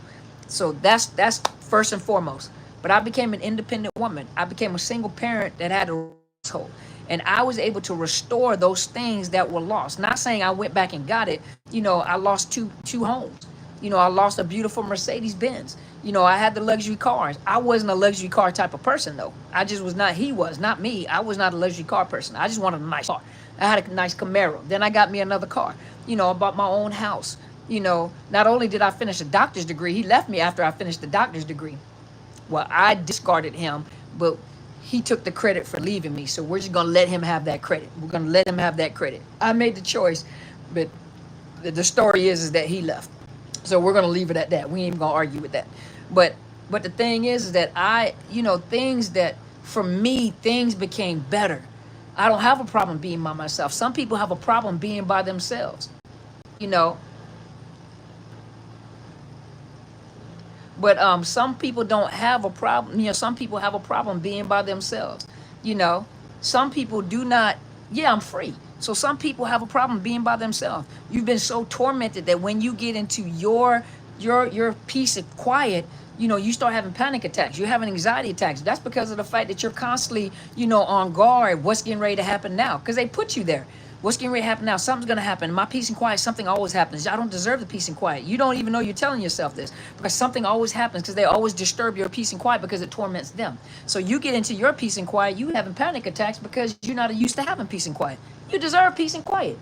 So that's first and foremost. But I became an independent woman. I became a single parent that had a household. And I was able to restore those things that were lost. Not saying I went back and got it. I lost two homes. I lost a beautiful Mercedes Benz. I had the luxury cars. I wasn't a luxury car type of person, though. I just was not. He was, not me. I was not a luxury car person. I just wanted a nice car. I had a nice Camaro. Then I got me another car. I bought my own house. Not only did I finish a doctor's degree, he left me after I finished the doctor's degree. Well, I discarded him, but he took the credit for leaving me. So we're just going to let him have that credit. I made the choice, but The story is that he left. So we're gonna leave it at that. We ain't even gonna argue with that. But the thing is that things that for me, things became better. I don't have a problem being by myself. Some people have a problem being by themselves, you know. But some people don't have a problem. Some people have a problem being by themselves. You know, some people do not. Yeah, I'm free. So some people have a problem being by themselves. You've been so tormented that when you get into your peace of quiet, you start having panic attacks. You're having anxiety attacks. That's because of the fact that you're constantly, on guard. What's getting ready to happen now? Because they put you there. What's getting ready to happen now? Something's going to happen. My peace and quiet, something always happens. I don't deserve the peace and quiet. You don't even know you're telling yourself this because something always happens because they always disturb your peace and quiet because it torments them. So you get into your peace and quiet, you having panic attacks because you're not used to having peace and quiet. You deserve peace and quiet.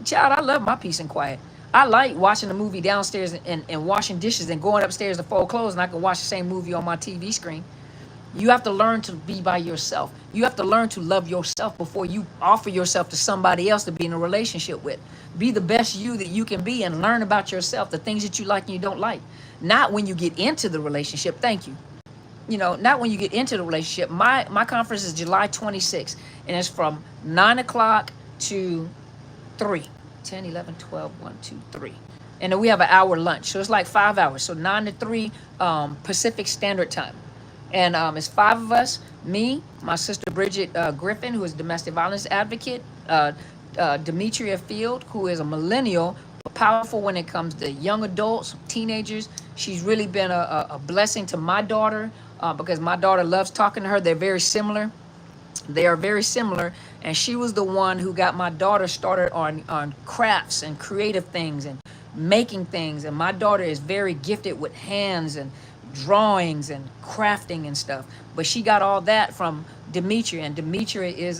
Child, I love my peace and quiet. I like watching a movie downstairs and washing dishes and going upstairs to fold clothes and I can watch the same movie on my TV screen. You have to learn to be by yourself. You have to learn to love yourself before you offer yourself to somebody else to be in a relationship with. Be the best you that you can be and learn about yourself, the things that you like and you don't like. Not when you get into the relationship. Thank you. Not when you get into the relationship. My conference is July 26th, and it's from 9 o'clock to 3. 10, 11, 12, 1, 2, 3. And then we have an hour lunch. So it's like 5 hours. So 9 to 3 Pacific Standard Time. And it's 5 of us, me, my sister Bridget Griffin, who is a domestic violence advocate, Demetria Field, who is a millennial, but powerful when it comes to young adults, teenagers. She's really been a blessing to my daughter because my daughter loves talking to her. They're very similar. They are very similar. And she was the one who got my daughter started on crafts and creative things and making things. And my daughter is very gifted with hands and drawings and crafting and stuff, but she got all that from Demetria, and Demetria is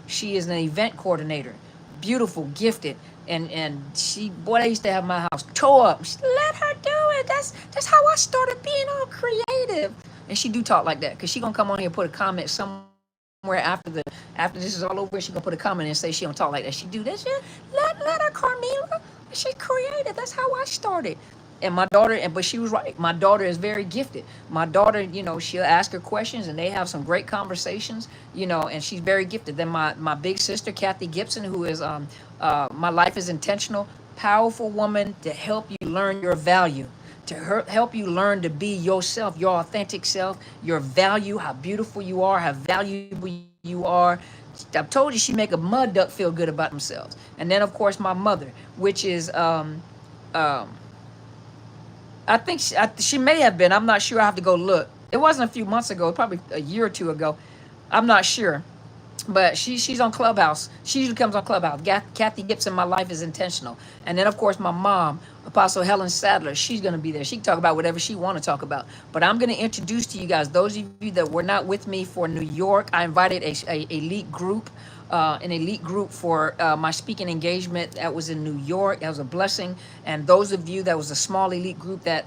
she is an event coordinator, beautiful, gifted, and she, boy, they used to have my house tore up. She, let her do it. That's how I started being all creative. And she do talk like that because she gonna come on here and put a comment somewhere after this is all over. She gonna put a comment and say she don't talk like that. She do that shit. Let her, Carmela. She's creative. That's how I started. And my daughter, but she was right. My daughter is very gifted. My daughter, she'll ask her questions and they have some great conversations, and she's very gifted. Then my big sister, Kathy Gibson, who is My Life is Intentional, powerful woman to help you learn your value, to help you learn to be yourself, your authentic self, your value, how beautiful you are, how valuable you are. I've told you she make a mud duck feel good about themselves. And then, of course, my mother, which is I think she may have been. I'm not sure. I have to go look. It wasn't a few months ago, probably a year or two ago. I'm not sure. But she's on Clubhouse. She usually comes on Clubhouse. Kathy Gibson, My Life is Intentional. And then, of course, my mom, Apostle Helen Sadler, she's going to be there. She can talk about whatever she want to talk about. But I'm going to introduce to you guys, those of you that were not with me for New York, I invited a elite group. An elite group for my speaking engagement that was in New York. That was a blessing. And those of you that was a small elite group that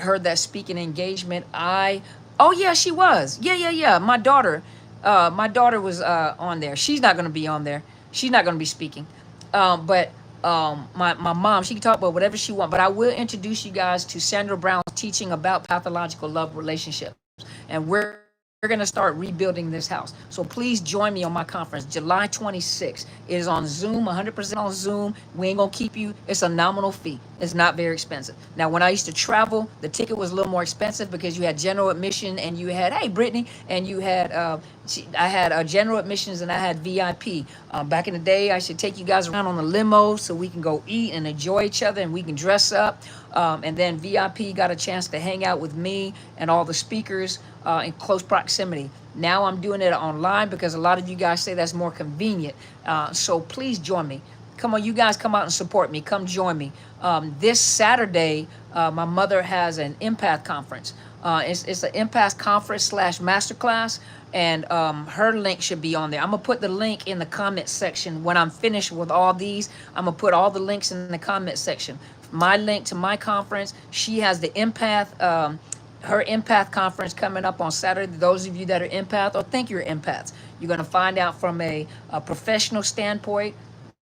heard that speaking engagement, oh yeah, she was. Yeah. My daughter was on there. She's not going to be on there. She's not going to be speaking. But my mom, she can talk about whatever she wants. But I will introduce you guys to Sandra Brown's teaching about pathological love relationships. And we're going to start rebuilding this house. So please join me on my conference, July 26th. It is on Zoom, 100% on Zoom. We ain't going to keep you. It's a nominal fee. It's not very expensive. Now, when I used to travel, the ticket was a little more expensive because you had general admission and you had, hey, Brittany, and you had, I had general admissions and I had VIP. Back in the day, I should take you guys around on the limo so we can go eat and enjoy each other and we can dress up. And then VIP got a chance to hang out with me and all the speakers in close proximity. Now I'm doing it online because a lot of you guys say that's more convenient. So please join me. Come on, you guys come out and support me. Come join me. This Saturday, my mother has an empath conference. It's an empath conference / masterclass. And her link should be on there. I'm going to put the link in the comment section. When I'm finished with all these, I'm going to put all the links in the comment section. My link to my conference. She has the empath, her empath conference coming up on Saturday. Those of you that are empath or think you're empaths, you're going to find out from a professional standpoint,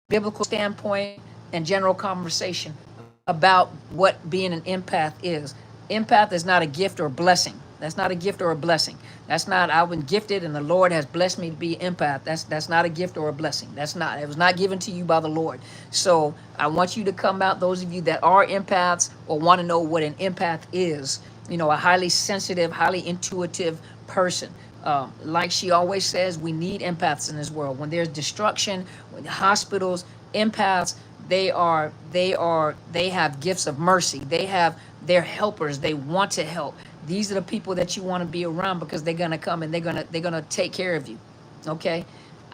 biblical standpoint, and general conversation about what being an empath is. Empath is not a gift or a blessing. That's not a gift or a blessing. That's not, I've been gifted and the Lord has blessed me to be an empath. That's not a gift or a blessing. That's not, it was not given to you by the Lord. So I want you to come out, those of you that are empaths or want to know what an empath is, you know, a highly sensitive, highly intuitive person. Like she always says, we need empaths in this world. When there's destruction, when hospitals, empaths, they have gifts of mercy. They're helpers. They want to help. These are the people that you want to be around because they're gonna come and they're gonna take care of you. Okay,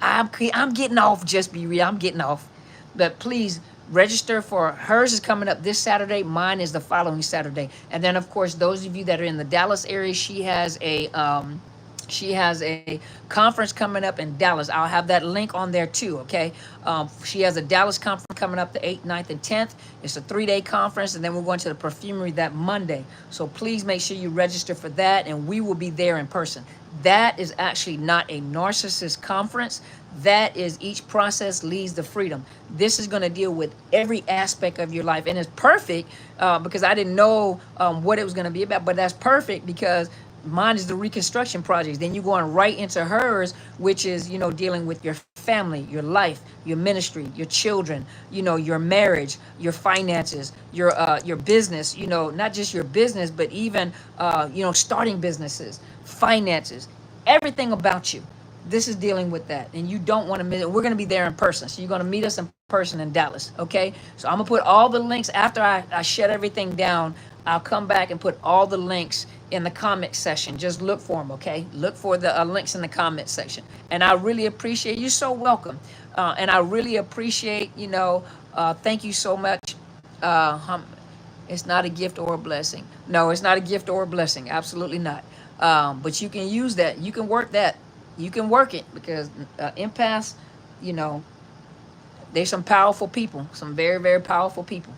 I'm getting off. Just be real. I'm getting off. But please register for hers is coming up this Saturday. Mine is the following Saturday. And then of course those of you that are in the Dallas area, she has a conference coming up in Dallas. I'll have that link on there too, okay? She has a Dallas conference coming up the 8th, 9th, and 10th. It's a 3-day conference, and then we're going to the perfumery that Monday. So please make sure you register for that, and we will be there in person. That is actually not a narcissist conference. That is each process leads to freedom. This is going to deal with every aspect of your life. And it's perfect because I didn't know what it was going to be about, but that's perfect because mine is the Reconstruction project. Then you're going right into hers, which is, you know, dealing with your family, your life, your ministry, your children, you know, your marriage, your finances, your business, you know, not just your business, but even, you know, starting businesses, finances, everything about you. This is dealing with that. And you don't want to miss it. We're going to be there in person. So you're going to meet us in person in Dallas. Okay. So I'm going to put all the links after I shut everything down. I'll come back and put all the links in the comment section. Just look for them, okay? Look for the links in the comment section. And I really appreciate you. So welcome. And I really appreciate, you know, thank you so much. It's not a gift or a blessing. No, it's not a gift or a blessing. Absolutely not. But you can use that. You can work that. You can work it because empaths, you know, they're some powerful people. Some very, very powerful people.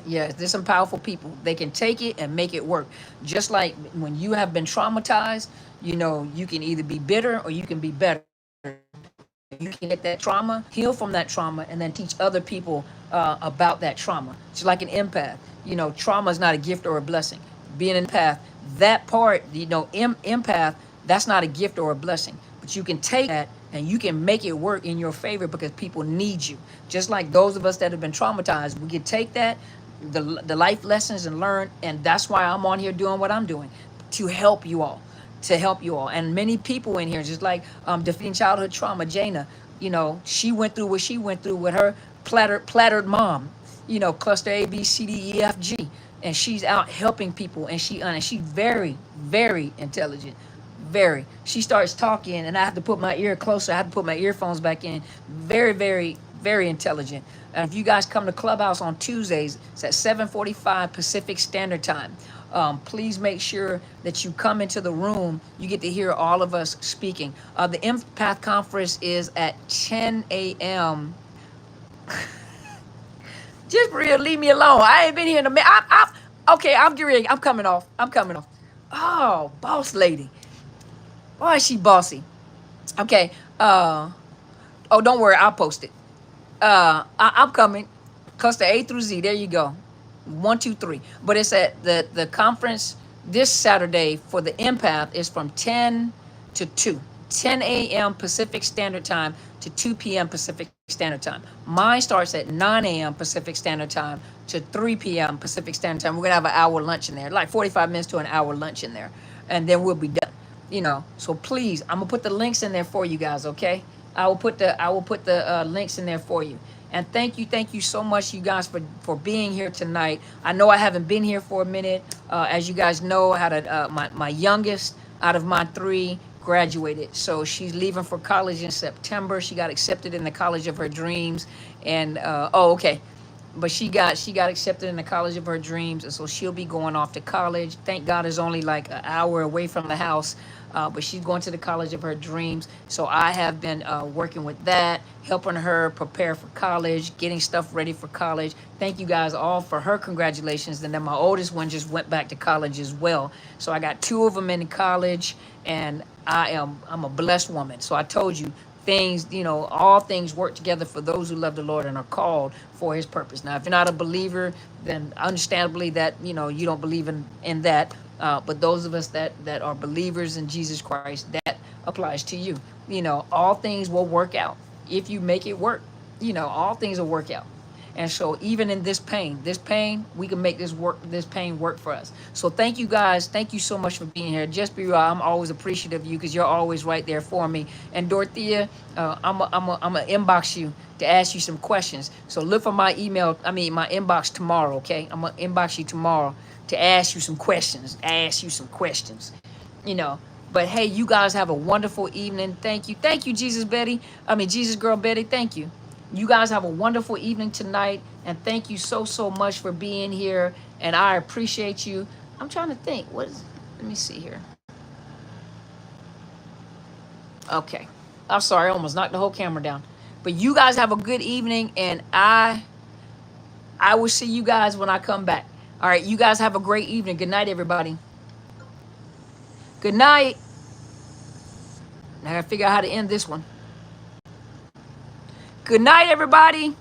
Yes, there's some powerful people. They can take it and make it work. Just like when you have been traumatized, you know, you can either be bitter or you can be better. You can get that trauma, heal from that trauma, and then teach other people about that trauma. Just like an empath. You know, trauma is not a gift or a blessing. Being an empath, that part, you know, empath, that's not a gift or a blessing. But you can take that and you can make it work in your favor because people need you. Just like those of us that have been traumatized, we can take that, the life lessons and learn, and that's why I'm on here doing what I'm doing, to help you all, and many people in here, just like defeating childhood trauma, Jana, you know, she went through what she went through with her plattered mom, you know, cluster A, B, C, D, E, F, G, and she's out helping people, and she's very, very intelligent. Very. She starts talking and I have to put my ear closer. I have to put my earphones back in. Very, very, very intelligent. And if you guys come to Clubhouse on Tuesdays, it's at 7:45 Pacific Standard Time. Please make sure that you come into the room. You get to hear all of us speaking. The Empath Conference is at 10 a.m. Just real, leave me alone. I ain't been here in a minute. Okay, I'm getting ready. I'm coming off. Oh, boss lady. Why is she bossy? Okay. Oh, don't worry. I'll post it. I'm coming. Cluster A through Z. There you go. 1, 2, 3. But it's at the conference this Saturday for the empath is from 10 to 2. 10 a.m. Pacific Standard Time to 2 p.m. Pacific Standard Time. Mine starts at 9 a.m. Pacific Standard Time to 3 p.m. Pacific Standard Time. We're going to have an hour lunch in there, like 45 minutes to an hour lunch in there. And then we'll be done. You know, so please, I'm gonna put the links in there for you guys, okay? I will put the links in there for you. And thank you so much, you guys, for being here tonight. I know I haven't been here for a minute. As you guys know, I had my youngest out of my 3 graduated, so she's leaving for college in September. She got accepted in the college of her dreams, and but she got accepted in the college of her dreams, and so she'll be going off to college. Thank God it's only like an hour away from the house. But she's going to the college of her dreams. So I have been working with that, helping her prepare for college, getting stuff ready for college. Thank you guys all for her congratulations. And then my oldest one just went back to college as well. So I got 2 of them in college, and I'm a blessed woman. So I told you, things, you know, all things work together for those who love the Lord and are called for his purpose. Now, if you're not a believer, then understandably that, you know, you don't believe in that. But those of us that are believers in Jesus Christ, that applies to you. You know, all things will work out if you make it work. You know, all things will work out. And so even in this pain, we can make this pain work for us. So thank you guys. Thank you so much for being here. Just be real. I'm always appreciative of you because you're always right there for me. And Dorothea, I'm gonna inbox you to ask you some questions. So look for my email, my inbox tomorrow, okay? I'm gonna inbox you tomorrow to ask you some questions. You know. But hey, you guys have a wonderful evening. Thank you. Thank you, Jesus Girl Betty. Thank you. You guys have a wonderful evening tonight. And thank you so, so much for being here. And I appreciate you. I'm trying to think. Let me see here. Okay. I'm sorry. I almost knocked the whole camera down. But you guys have a good evening. And I will see you guys when I come back. All right. You guys have a great evening. Good night, everybody. Good night. Now I gotta figure out how to end this one. Good night, everybody.